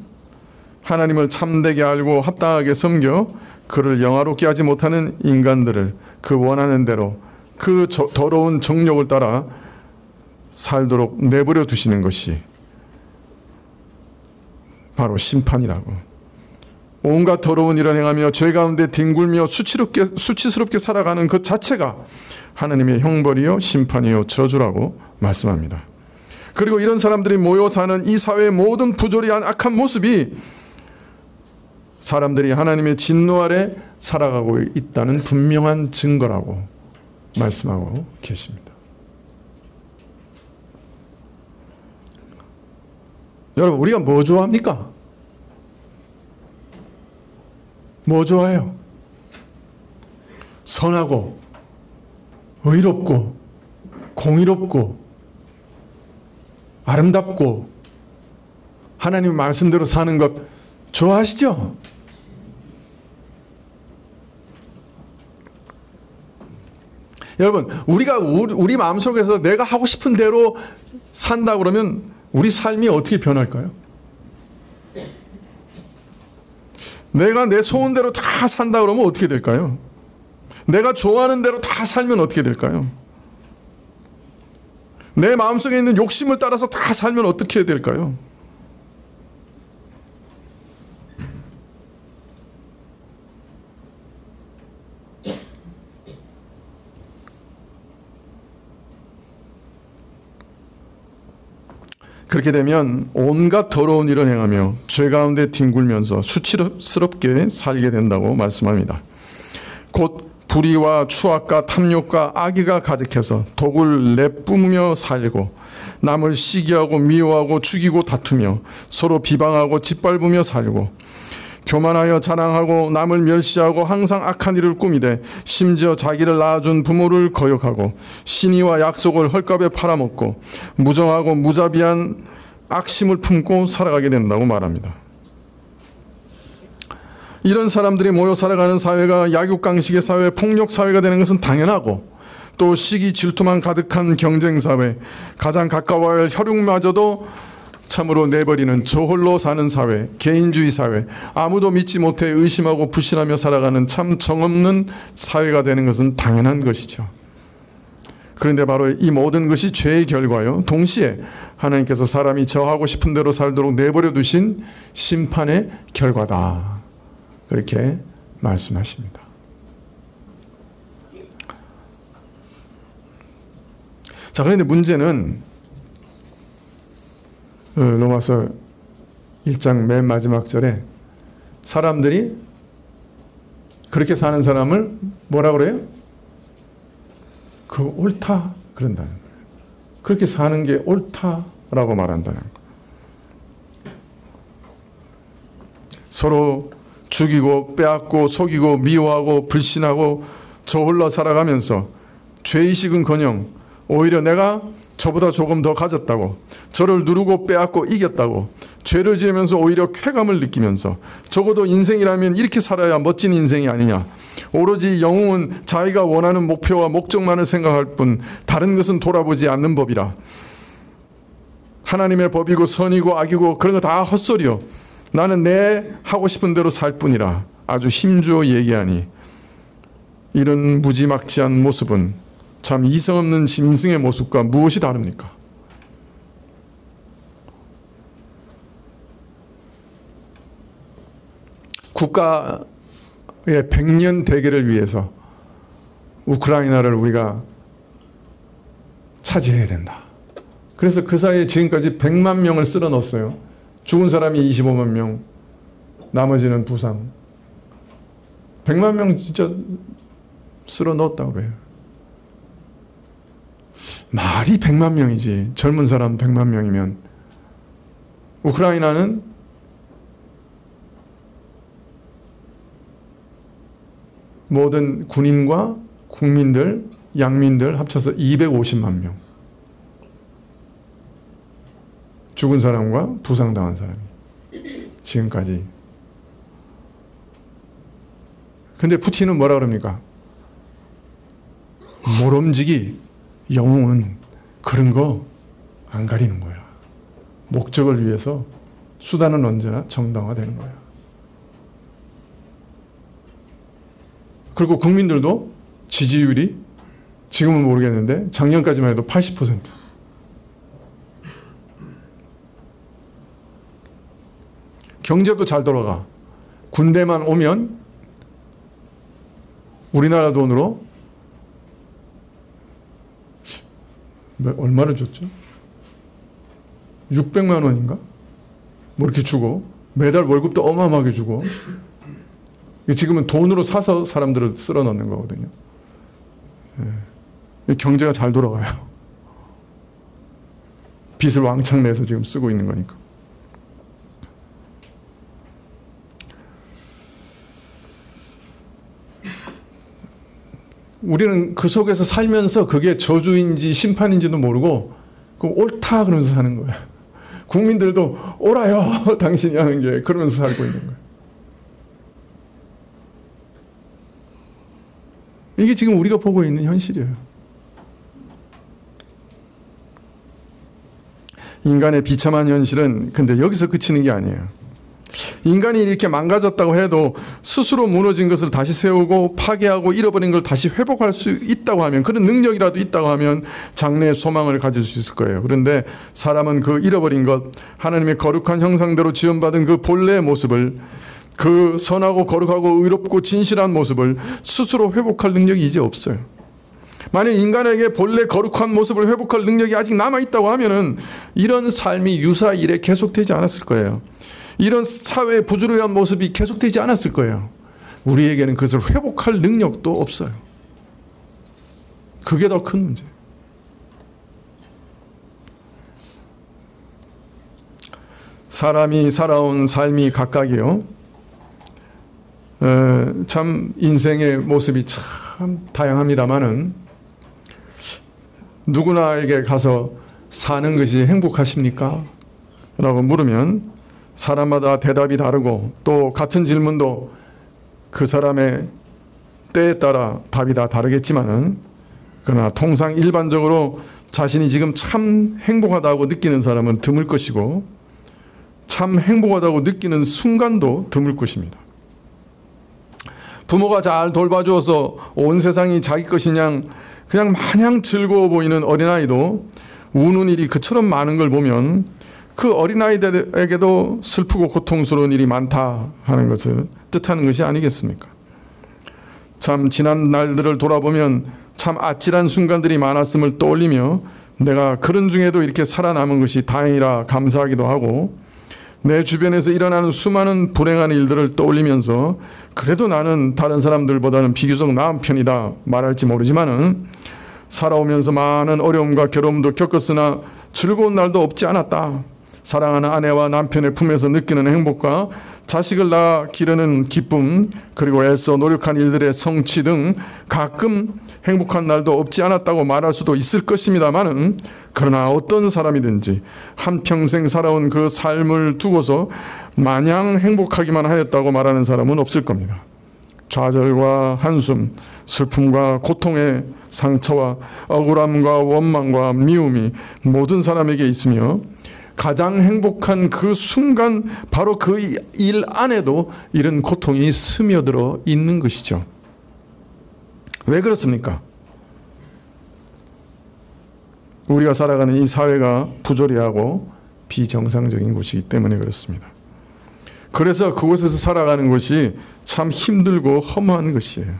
하나님을 참되게 알고 합당하게 섬겨 그를 영화롭게 하지 못하는 인간들을 그 원하는 대로 그 더러운 정욕을 따라 살도록 내버려 두시는 것이 바로 심판이라고. 온갖 더러운 일을 행하며 죄 가운데 뒹굴며 수치스럽게 살아가는 그 자체가 하나님의 형벌이요 심판이요 저주라고 말씀합니다. 그리고 이런 사람들이 모여 사는 이 사회의 모든 부조리한 악한 모습이 사람들이 하나님의 진노 아래 살아가고 있다는 분명한 증거라고 말씀하고 계십니다. 여러분, 우리가 뭐 좋아합니까? 뭐 좋아해요? 선하고 의롭고 공의롭고 아름답고 하나님 말씀대로 사는 것 좋아하시죠? 여러분, 우리가 우리 마음속에서 내가 하고 싶은 대로 산다 그러면 우리 삶이 어떻게 변할까요? 내가 내 소원대로 다 산다 그러면 어떻게 될까요? 내가 좋아하는 대로 다 살면 어떻게 될까요? 내 마음속에 있는 욕심을 따라서 다 살면 어떻게 될까요? 그렇게 되면 온갖 더러운 일을 행하며 죄 가운데 뒹굴면서 수치스럽게 살게 된다고 말씀합니다. 곧 불의와 추악과 탐욕과 악의가 가득해서 독을 내뿜으며 살고 남을 시기하고 미워하고 죽이고 다투며 서로 비방하고 짓밟으며 살고 교만하여 자랑하고 남을 멸시하고 항상 악한 일을 꾸미되 심지어 자기를 낳아준 부모를 거역하고 신의와 약속을 헐값에 팔아먹고 무정하고 무자비한 악심을 품고 살아가게 된다고 말합니다. 이런 사람들이 모여 살아가는 사회가 약육강식의 사회, 폭력 사회가 되는 것은 당연하고 또 시기 질투만 가득한 경쟁사회, 가장 가까워야 할 혈육마저도 참으로 내버리는 저홀로 사는 사회, 개인주의 사회, 아무도 믿지 못해 의심하고 불신하며 살아가는 참 정없는 사회가 되는 것은 당연한 것이죠. 그런데 바로 이 모든 것이 죄의 결과요, 동시에 하나님께서 사람이 저하고 싶은 대로 살도록 내버려 두신 심판의 결과다, 그렇게 말씀하십니다. 자, 그런데 문제는 로마서 1장 맨 마지막 절에 사람들이 그렇게 사는 사람을 뭐라 그래요? 그 옳다 그런다는 거예요. 그렇게 사는 게 옳다라고 말한다는 거예요. 서로 죽이고 빼앗고 속이고 미워하고 불신하고 저홀로 살아가면서 죄의식은커녕 오히려 내가 저보다 조금 더 가졌다고, 저를 누르고 빼앗고 이겼다고, 죄를 지으면서 오히려 쾌감을 느끼면서 적어도 인생이라면 이렇게 살아야 멋진 인생이 아니냐. 오로지 영웅은 자기가 원하는 목표와 목적만을 생각할 뿐 다른 것은 돌아보지 않는 법이라. 하나님의 법이고 선이고 악이고 그런 거 다 헛소리요. 나는 내 하고 싶은 대로 살 뿐이라. 아주 힘주어 얘기하니 이런 무지막지한 모습은 참 이성 없는 짐승의 모습과 무엇이 다릅니까? 국가의 100년 대계를 위해서 우크라이나를 우리가 차지해야 된다. 그래서 그 사이에 지금까지 100만 명을 쓸어 넣었어요. 죽은 사람이 25만 명, 나머지는 부상. 100만 명 진짜 쓸어 넣었다고 그래요. 말이 100만 명이지. 젊은 사람 100만 명이면. 우크라이나는 모든 군인과 국민들, 양민들 합쳐서 250만 명. 죽은 사람과 부상당한 사람이 지금까지. 근데 푸틴은 뭐라 그럽니까? 모름지기 영웅은 그런 거 안 가리는 거야. 목적을 위해서 수단은 언제나 정당화되는 거야. 그리고 국민들도 지지율이 지금은 모르겠는데 작년까지만 해도 80%. 경제도 잘 돌아가. 군대만 오면 우리나라 돈으로 얼마를 줬죠? 600만 원인가? 뭐 이렇게 주고 매달 월급도 어마어마하게 주고 지금은 돈으로 사서 사람들을 쓸어 넣는 거거든요. 경제가 잘 돌아가요. 빚을 왕창 내서 지금 쓰고 있는 거니까. 우리는 그 속에서 살면서 그게 저주인지 심판인지도 모르고 옳다 그러면서 사는 거예요. 국민들도 옳아요 당신이 하는 게 그러면서 살고 있는 거예요. 이게 지금 우리가 보고 있는 현실이에요. 인간의 비참한 현실은 근데 여기서 그치는 게 아니에요. 인간이 이렇게 망가졌다고 해도 스스로 무너진 것을 다시 세우고 파괴하고 잃어버린 걸 다시 회복할 수 있다고 하면, 그런 능력이라도 있다고 하면 장래의 소망을 가질 수 있을 거예요. 그런데 사람은 그 잃어버린 것, 하나님의 거룩한 형상대로 지음받은 그 본래의 모습을, 그 선하고 거룩하고 의롭고 진실한 모습을 스스로 회복할 능력이 이제 없어요. 만약 인간에게 본래 거룩한 모습을 회복할 능력이 아직 남아있다고 하면은 이런 삶이 유사일에 계속되지 않았을 거예요. 이런 사회의 부조리한 모습이 계속되지 않았을 거예요. 우리에게는 그것을 회복할 능력도 없어요. 그게 더 큰 문제. 사람이 살아온 삶이 각각이요. 참 인생의 모습이 참 다양합니다만은 누구나에게 가서 사는 것이 행복하십니까? 라고 물으면 사람마다 대답이 다르고 또 같은 질문도 그 사람의 때에 따라 답이 다 다르겠지만은, 그러나 통상 일반적으로 자신이 지금 참 행복하다고 느끼는 사람은 드물 것이고 참 행복하다고 느끼는 순간도 드물 것입니다. 부모가 잘 돌봐주어서 온 세상이 자기 것인 양 그냥 마냥 즐거워 보이는 어린아이도 우는 일이 그처럼 많은 걸 보면 그 어린아이들에게도 슬프고 고통스러운 일이 많다 하는 것을 뜻하는 것이 아니겠습니까? 참 지난 날들을 돌아보면 참 아찔한 순간들이 많았음을 떠올리며 내가 그런 중에도 이렇게 살아남은 것이 다행이라 감사하기도 하고, 내 주변에서 일어나는 수많은 불행한 일들을 떠올리면서 그래도 나는 다른 사람들보다는 비교적 나은 편이다 말할지 모르지만은 살아오면서 많은 어려움과 괴로움도 겪었으나 즐거운 날도 없지 않았다. 사랑하는 아내와 남편의 품에서 느끼는 행복과 자식을 낳아 기르는 기쁨, 그리고 애써 노력한 일들의 성취 등 가끔 행복한 날도 없지 않았다고 말할 수도 있을 것입니다만은, 그러나 어떤 사람이든지 한평생 살아온 그 삶을 두고서 마냥 행복하기만 하였다고 말하는 사람은 없을 겁니다. 좌절과 한숨, 슬픔과 고통의 상처와 억울함과 원망과 미움이 모든 사람에게 있으며, 가장 행복한 그 순간 바로 그 일 안에도 이런 고통이 스며들어 있는 것이죠. 왜 그렇습니까? 우리가 살아가는 이 사회가 부조리하고 비정상적인 곳이기 때문에 그렇습니다. 그래서 그곳에서 살아가는 것이 참 힘들고 허무한 것이에요.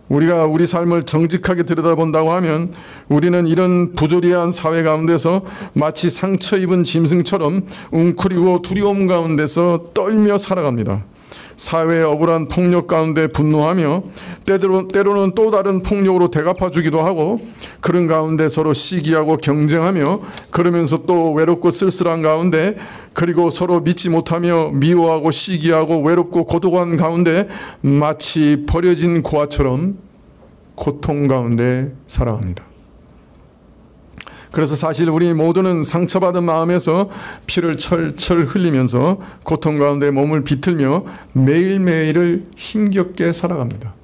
우리가 우리 삶을 정직하게 들여다본다고 하면 우리는 이런 부조리한 사회 가운데서 마치 상처 입은 짐승처럼 웅크리고 두려움 가운데서 떨며 살아갑니다. 사회의 억울한 폭력 가운데 분노하며 때로는 또 다른 폭력으로 대갚아주기도 하고, 그런 가운데 서로 시기하고 경쟁하며, 그러면서 또 외롭고 쓸쓸한 가운데, 그리고 서로 믿지 못하며 미워하고 시기하고 외롭고 고독한 가운데 마치 버려진 고아처럼 고통 가운데 살아갑니다. 그래서 사실 우리 모두는 상처받은 마음에서 피를 철철 흘리면서 고통 가운데 몸을 비틀며 매일매일을 힘겹게 살아갑니다.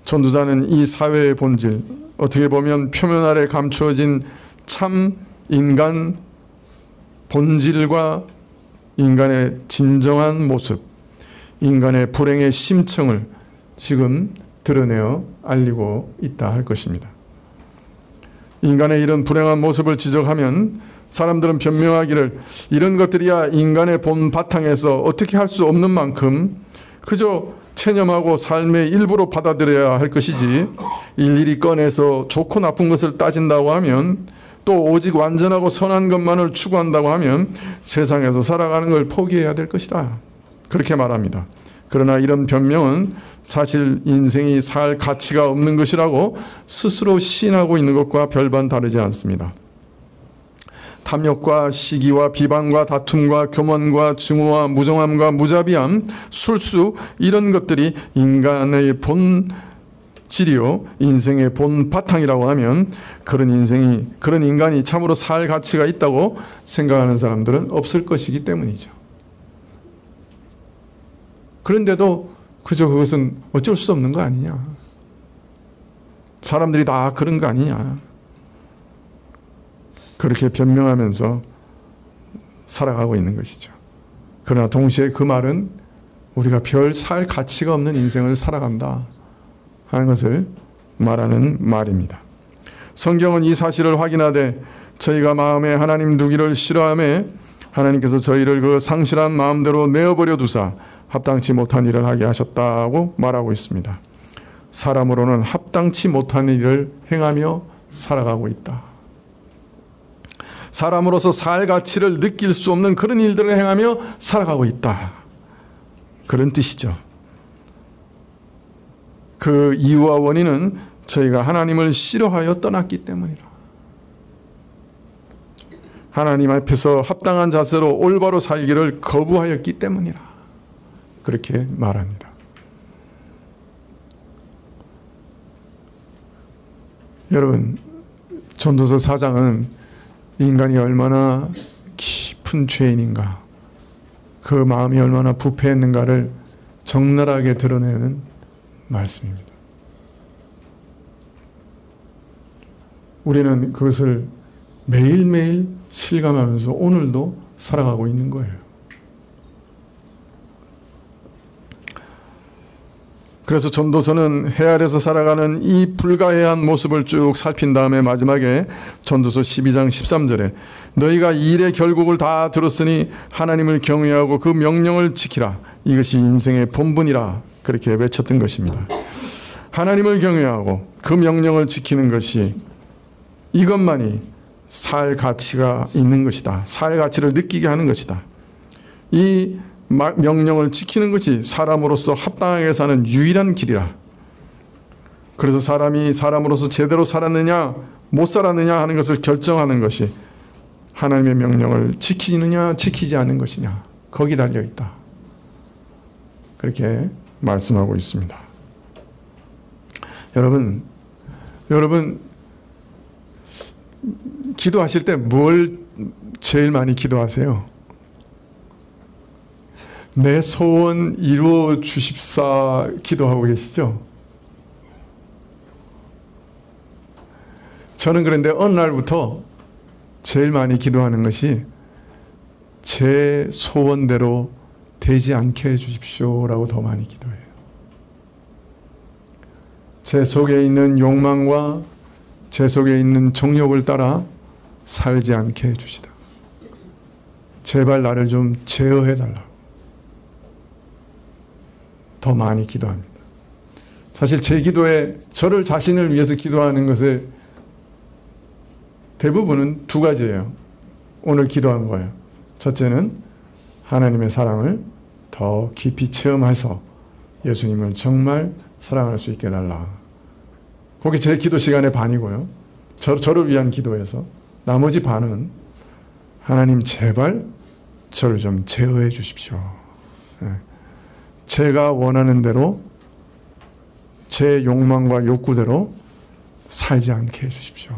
전도자는 이 사회의 본질, 어떻게 보면 표면 아래 감추어진 참 인간 본질과 인간의 진정한 모습, 인간의 불행의 심층을 지금 드러내어 알리고 있다 할 것입니다. 인간의 이런 불행한 모습을 지적하면 사람들은 변명하기를, 이런 것들이야 인간의 본 바탕에서 어떻게 할 수 없는 만큼 그저 체념하고 삶의 일부로 받아들여야 할 것이지, 일일이 꺼내서 좋고 나쁜 것을 따진다고 하면, 또 오직 완전하고 선한 것만을 추구한다고 하면 세상에서 살아가는 걸 포기해야 될 것이다, 그렇게 말합니다. 그러나 이런 변명은 사실 인생이 살 가치가 없는 것이라고 스스로 시인하고 있는 것과 별반 다르지 않습니다. 탐욕과 시기와 비방과 다툼과 교만과 증오와 무정함과 무자비함, 술수, 이런 것들이 인간의 본질이요, 인생의 본 바탕이라고 하면, 그런 인간이 참으로 살 가치가 있다고 생각하는 사람들은 없을 것이기 때문이죠. 그런데도 그저 그것은 어쩔 수 없는 거 아니냐, 사람들이 다 그런 거 아니냐, 그렇게 변명하면서 살아가고 있는 것이죠. 그러나 동시에 그 말은 우리가 별 살 가치가 없는 인생을 살아간다 하는 것을 말하는 말입니다. 성경은 이 사실을 확인하되 저희가 마음에 하나님 두기를 싫어하며 하나님께서 저희를 그 상실한 마음대로 내어버려 두사 합당치 못한 일을 하게 하셨다고 말하고 있습니다. 사람으로는 합당치 못한 일을 행하며 살아가고 있다. 사람으로서 살 가치를 느낄 수 없는 그런 일들을 행하며 살아가고 있다, 그런 뜻이죠. 그 이유와 원인은 저희가 하나님을 싫어하여 떠났기 때문이라. 하나님 앞에서 합당한 자세로 올바로 살기를 거부하였기 때문이라, 그렇게 말합니다. 여러분, 전도서 4장은 인간이 얼마나 깊은 죄인인가, 그 마음이 얼마나 부패했는가를 적나라하게 드러내는 말씀입니다. 우리는 그것을 매일매일 실감하면서 오늘도 살아가고 있는 거예요. 그래서 전도서는 해 아래서 살아가는 이 불가해한 모습을 쭉 살핀 다음에 마지막에 전도서 12장 13절에 너희가 이 일의 결국을 다 들었으니 하나님을 경외하고 그 명령을 지키라, 이것이 인생의 본분이라, 그렇게 외쳤던 것입니다. 하나님을 경외하고 그 명령을 지키는 것이, 이것만이 살 가치가 있는 것이다, 살 가치를 느끼게 하는 것이다. 이 명령을 지키는 것이 사람으로서 합당하게 사는 유일한 길이라. 그래서 사람이 사람으로서 제대로 살았느냐 못 살았느냐 하는 것을 결정하는 것이 하나님의 명령을 지키느냐 지키지 않는 것이냐, 거기 달려있다, 그렇게 말씀하고 있습니다. 여러분 기도하실 때 뭘 제일 많이 기도하세요? 내 소원 이루어 주십사 기도하고 계시죠? 저는 그런데 어느 날부터 제일 많이 기도하는 것이 제 소원대로 되지 않게 해주십시오라고 더 많이 기도해요. 제 속에 있는 욕망과 제 속에 있는 정욕을 따라 살지 않게 해주시다. 제발 나를 좀 제어해달라고 더 많이 기도합니다. 사실 제 기도에 저를 자신을 위해서 기도하는 것의 대부분은 두 가지예요. 오늘 기도한 거예요. 첫째는 하나님의 사랑을 더 깊이 체험해서 예수님을 정말 사랑할 수 있게 해달라. 그게 제 기도 시간의 반이고요. 저를 위한 기도에서 나머지 반은 하나님 제발 저를 좀 제어해 주십시오. 제가 원하는 대로 제 욕망과 욕구대로 살지 않게 해 주십시오.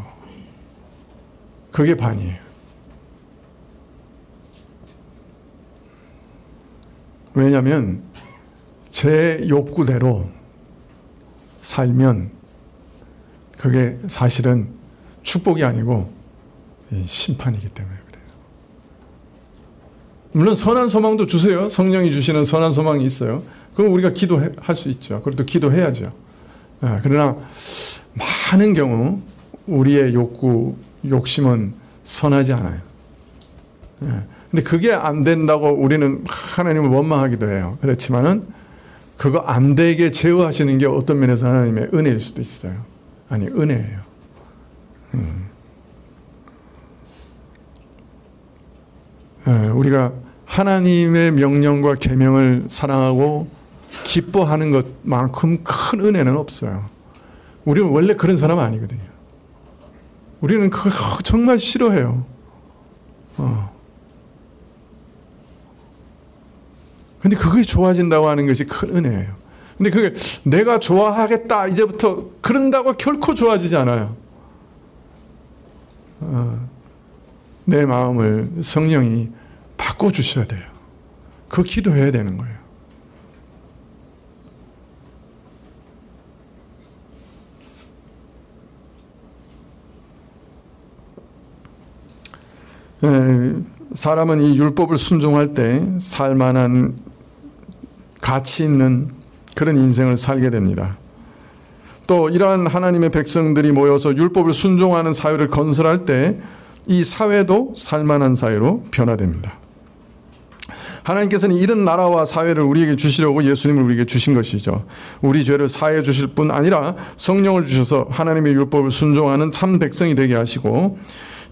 그게 반이에요. 왜냐하면 제 욕구대로 살면 그게 사실은 축복이 아니고 심판이기 때문에 그래요. 물론 선한 소망도 주세요. 성령이 주시는 선한 소망이 있어요. 그럼 우리가 기도할 수 있죠. 그리고 기도해야죠. 그러나 많은 경우 우리의 욕심은 선하지 않아요. 근데 그게 안 된다고 우리는 하나님을 원망하기도 해요. 그렇지만은 그거 안 되게 제어하시는 게 어떤 면에서 하나님의 은혜일 수도 있어요. 아니, 은혜예요. 우리가 하나님의 명령과 계명을 사랑하고 기뻐하는 것만큼 큰 은혜는 없어요. 우리는 원래 그런 사람 아니거든요. 우리는 그거 정말 싫어해요. 근데 그게 좋아진다고 하는 것이 큰 은혜예요. 근데 그게 내가 좋아하겠다 이제부터 그런다고 결코 좋아지지 않아요. 내 마음을 성령이 바꿔주셔야 돼요. 그 기도해야 되는 거예요. 사람은 이 율법을 순종할 때 살만한 가치 있는 그런 인생을 살게 됩니다. 또 이러한 하나님의 백성들이 모여서 율법을 순종하는 사회를 건설할 때 이 사회도 살만한 사회로 변화됩니다. 하나님께서는 이런 나라와 사회를 우리에게 주시려고 예수님을 우리에게 주신 것이죠. 우리 죄를 사해 주실 뿐 아니라 성령을 주셔서 하나님의 율법을 순종하는 참 백성이 되게 하시고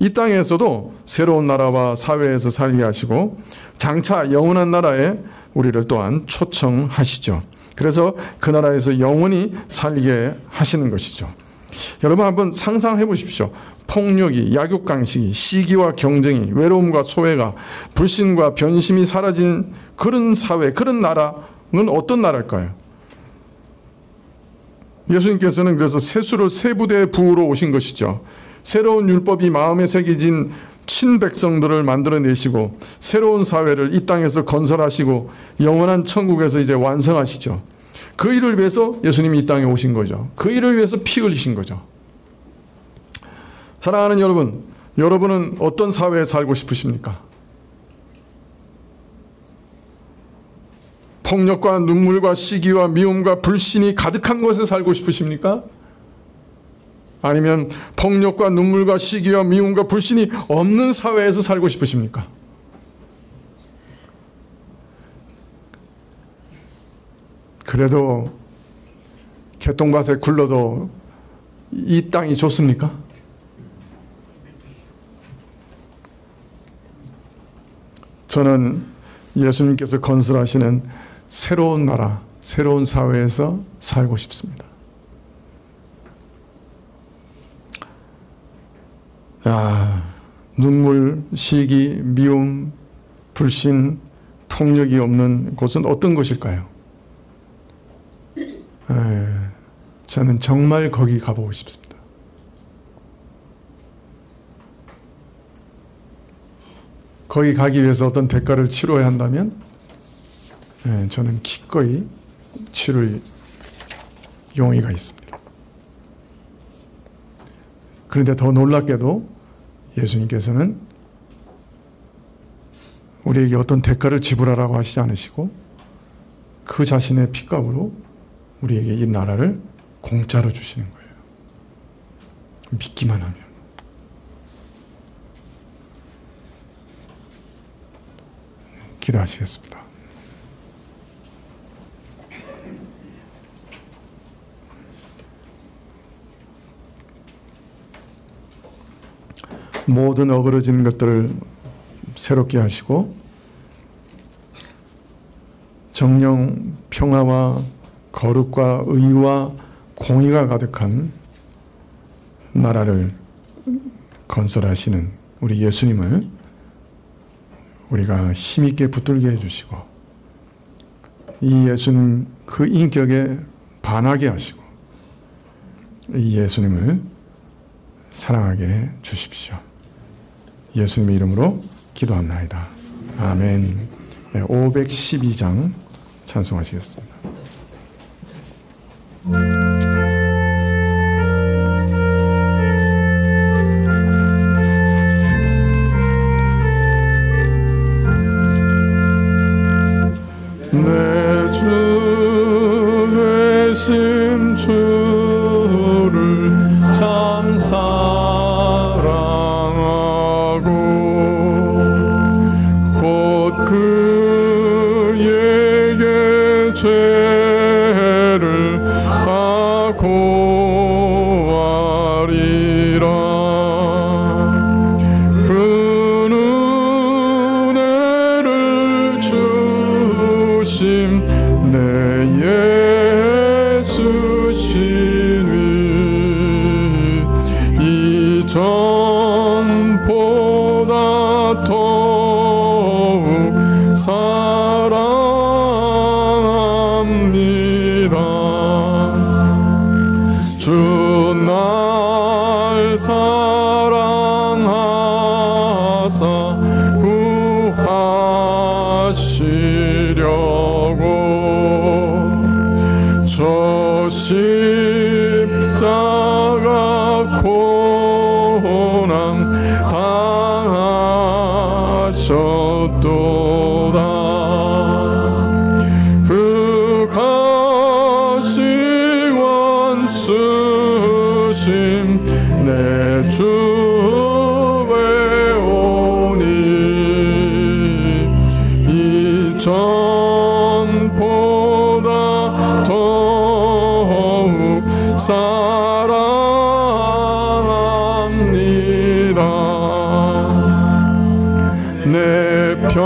이 땅에서도 새로운 나라와 사회에서 살게 하시고 장차 영원한 나라에 우리를 또한 초청하시죠. 그래서 그 나라에서 영원히 살게 하시는 것이죠. 여러분 한번 상상해 보십시오. 폭력이, 약육강식이, 시기와 경쟁이, 외로움과 소외가, 불신과 변심이 사라진 그런 사회, 그런 나라는 어떤 나라일까요? 예수님께서는 그래서 세수를 세 부대의 부으로 오신 것이죠. 새로운 율법이 마음에 새겨진 친백성들을 만들어내시고 새로운 사회를 이 땅에서 건설하시고 영원한 천국에서 이제 완성하시죠. 그 일을 위해서 예수님이 이 땅에 오신 거죠. 그 일을 위해서 피 흘리신 거죠. 사랑하는 여러분, 여러분은 어떤 사회에 살고 싶으십니까? 폭력과 눈물과 시기와 미움과 불신이 가득한 곳에 살고 싶으십니까? 아니면 폭력과 눈물과 시기와 미움과 불신이 없는 사회에서 살고 싶으십니까? 그래도 개똥밭에 굴러도 이 땅이 좋습니까? 저는 예수님께서 건설하시는 새로운 나라, 새로운 사회에서 살고 싶습니다. 눈물, 시기, 미움, 불신, 폭력이 없는 곳은 어떤 곳일까요? 저는 정말 거기 가보고 싶습니다. 거기 가기 위해서 어떤 대가를 치러야 한다면 저는 기꺼이 치를 용의가 있습니다. 그런데 더 놀랍게도 예수님께서는 우리에게 어떤 대가를 지불하라고 하시지 않으시고 그 자신의 피값으로 우리에게 이 나라를 공짜로 주시는 거예요. 믿기만 하면. 기도하시겠습니다. 모든 어그러진 것들을 새롭게 하시고 정령 평화와 거룩과 의와 공의가 가득한 나라를 건설하시는 우리 예수님을 우리가 힘있게 붙들게 해주시고 이 예수님 그 인격에 반하게 하시고 이 예수님을 사랑하게 해 주십시오. 예수님의 이름으로 기도합나이다. 아멘. 512장 찬송하시겠습니다. 내 주 되신 주를 참 사랑하고 곧 그에게 죄를 다 고하리라. 그 은혜를 주심 내 예수시니 이전보다 더욱 사랑합니다. 주 날 사랑하사 구하시려고 저 십자가 고난 당하셨도다. 그 가시관 쓰심 내 주에 오니 이전보다 더욱 사랑합니다. 내 평생에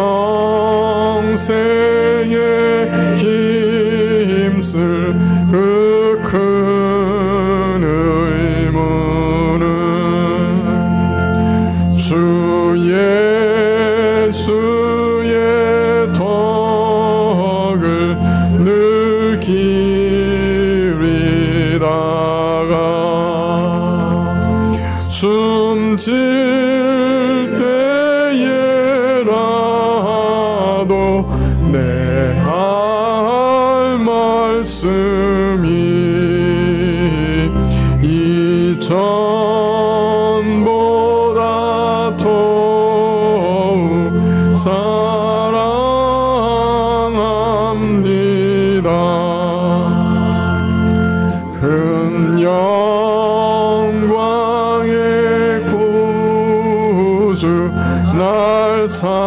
힘쓸 그 큰 의무는 주 예수의 덕을 늘 기리다가 숨질 때에라도 내 할 말씀이 이전보다 더욱 사랑합니다. 큰 영광의 구주 날 사랑하사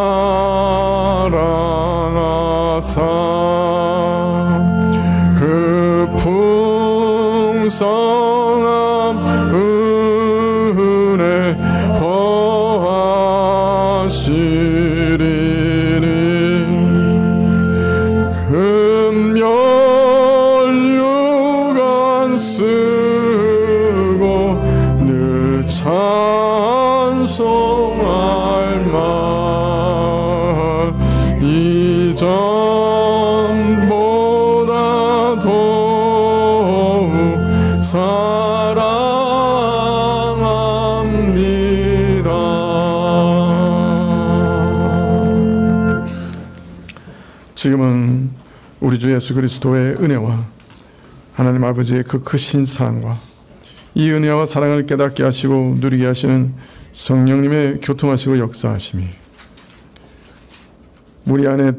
그 풍성한 은혜 더하시리니 금연류관 쓰고 늘 찬송할 말 이전보다 더욱 지금은 우리 주 예수 그리스도의 은혜와 하나님 아버지의 그 크신 사랑과 이 은혜와 사랑을 깨닫게 하시고 누리게 하시는 성령님의 교통하시고 역사하심이 우리 안에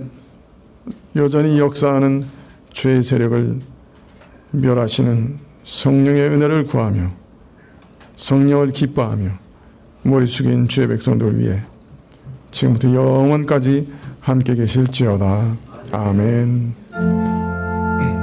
여전히 역사하는 죄의 세력을 멸하시는 성령의 은혜를 구하며 성령을 기뻐하며 머리 숙인 주의 백성들을 위해 지금부터 영원까지 함께 계실지어다. 아멘. 영원히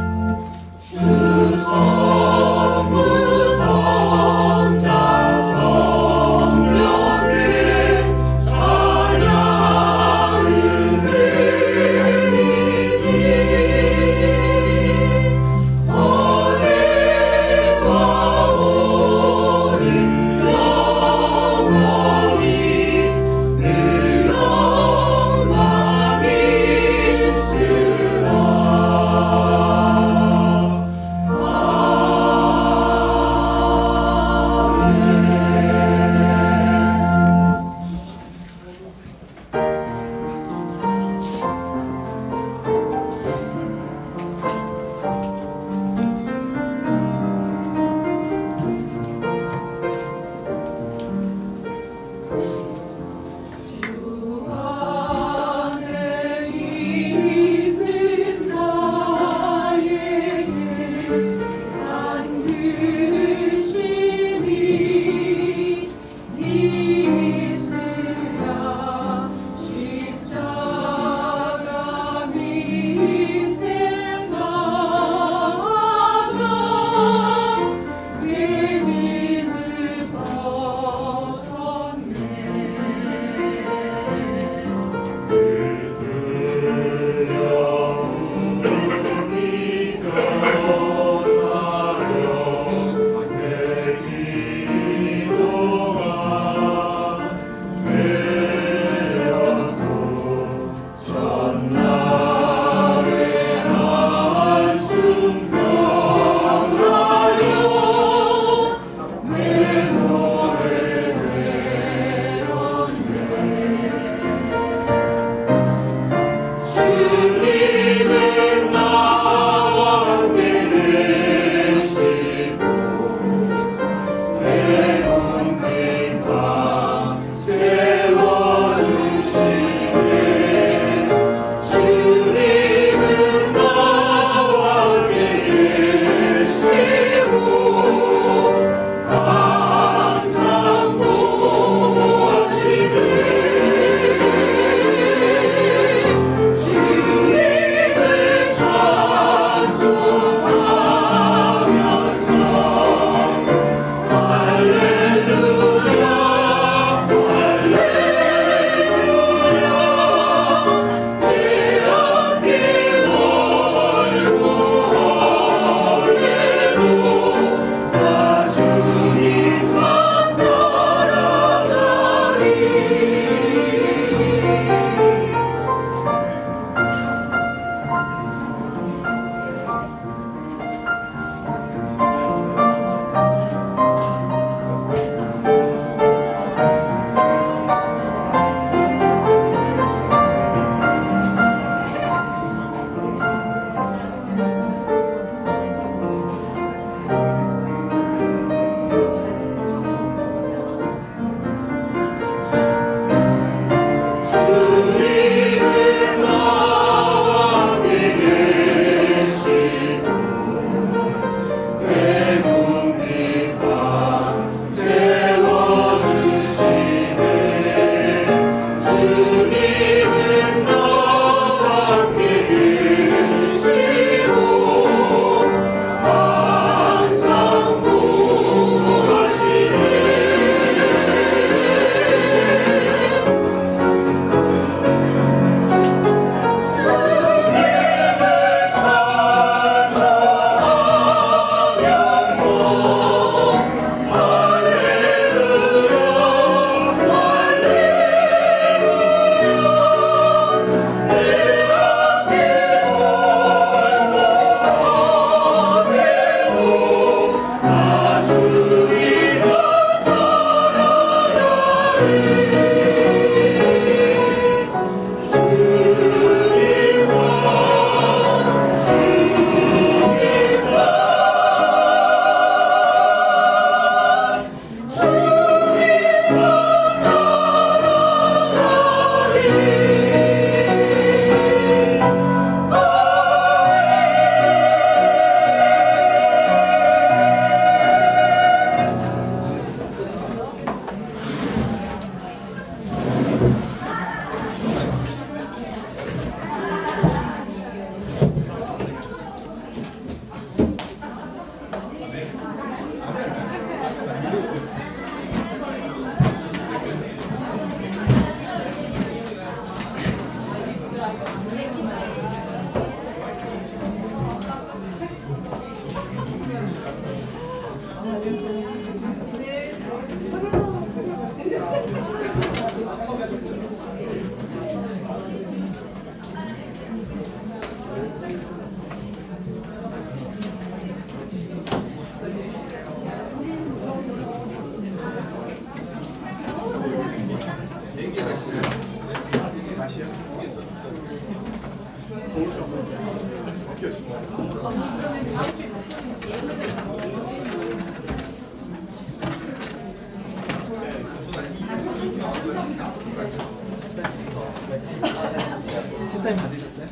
집사님 받으셨어요?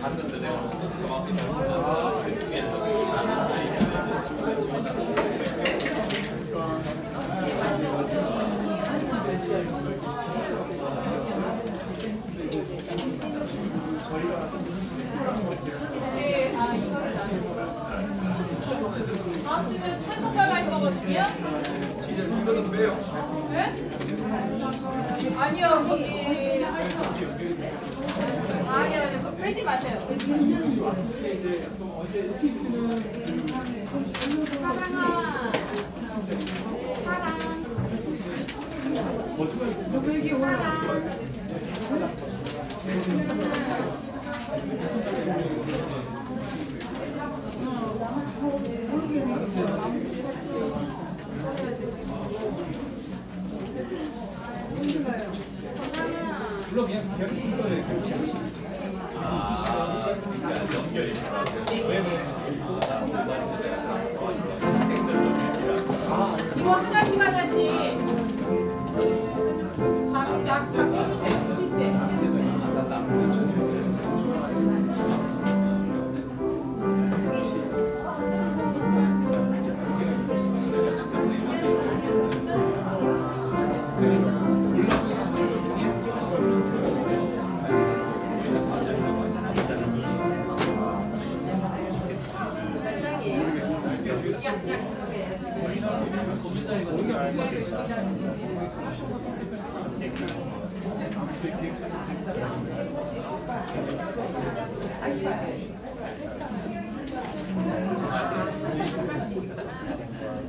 봤는데 내가 다음 주는 최선을 할 거거든요. 이거는 빼요. 네? 아니요, 아니요, 빼지 마세요. 사랑아, 사랑. 여기 올라왔어. 물론 그냥 연결이 이거 하나씩 하나씩 각각 해주세요. 글쎄.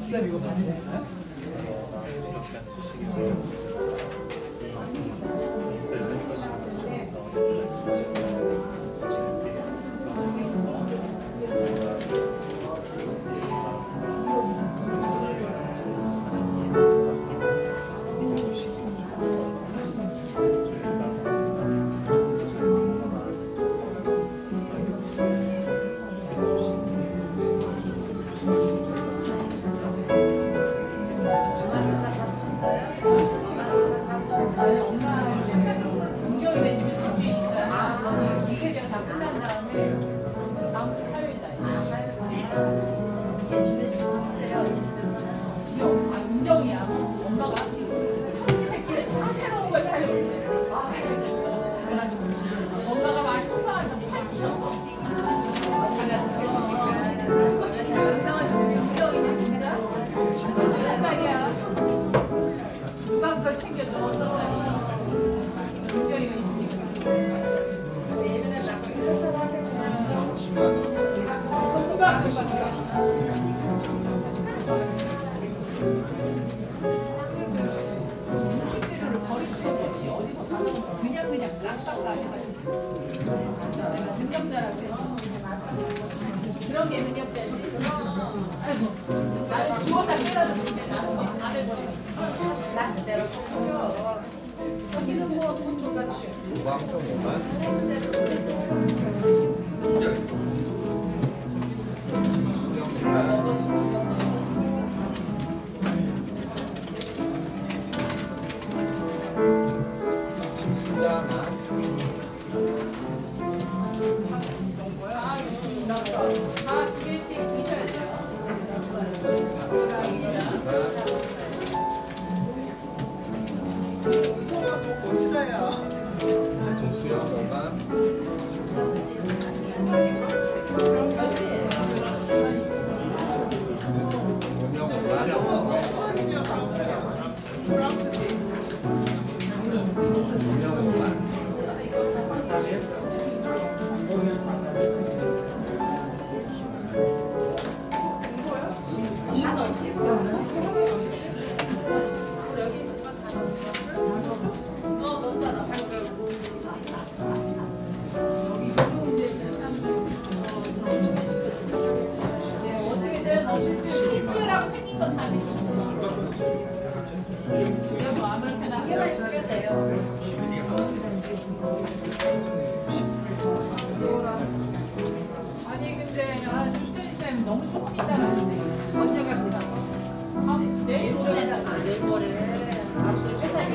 집사님 이거 받으셨어요? 그런 게 능력자지. 아이고, 아니 주워다 빼라도 되는데 나는 안을 버리고 있어. 나 그대로 시켜. 여기는 뭐돈 줘가지고.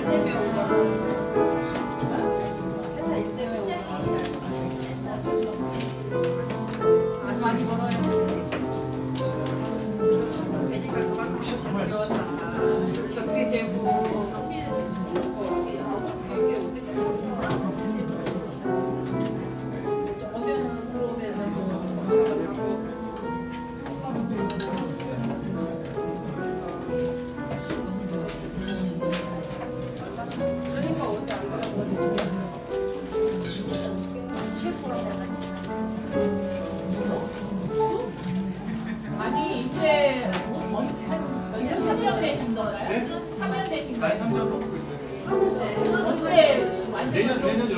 때문에 온 거야. 회사 일 때문에 온 거야. 아주 많이 벌어요. 되니까 그만큼 어려웠다. 격리되고. 어제는 들어오면서 그러니까 어제 안 가고 아니 이제 한 3년 되신 거예요? 3년 되신 거예요? 나이 3년 넘고 있어요. 어제 완전 내년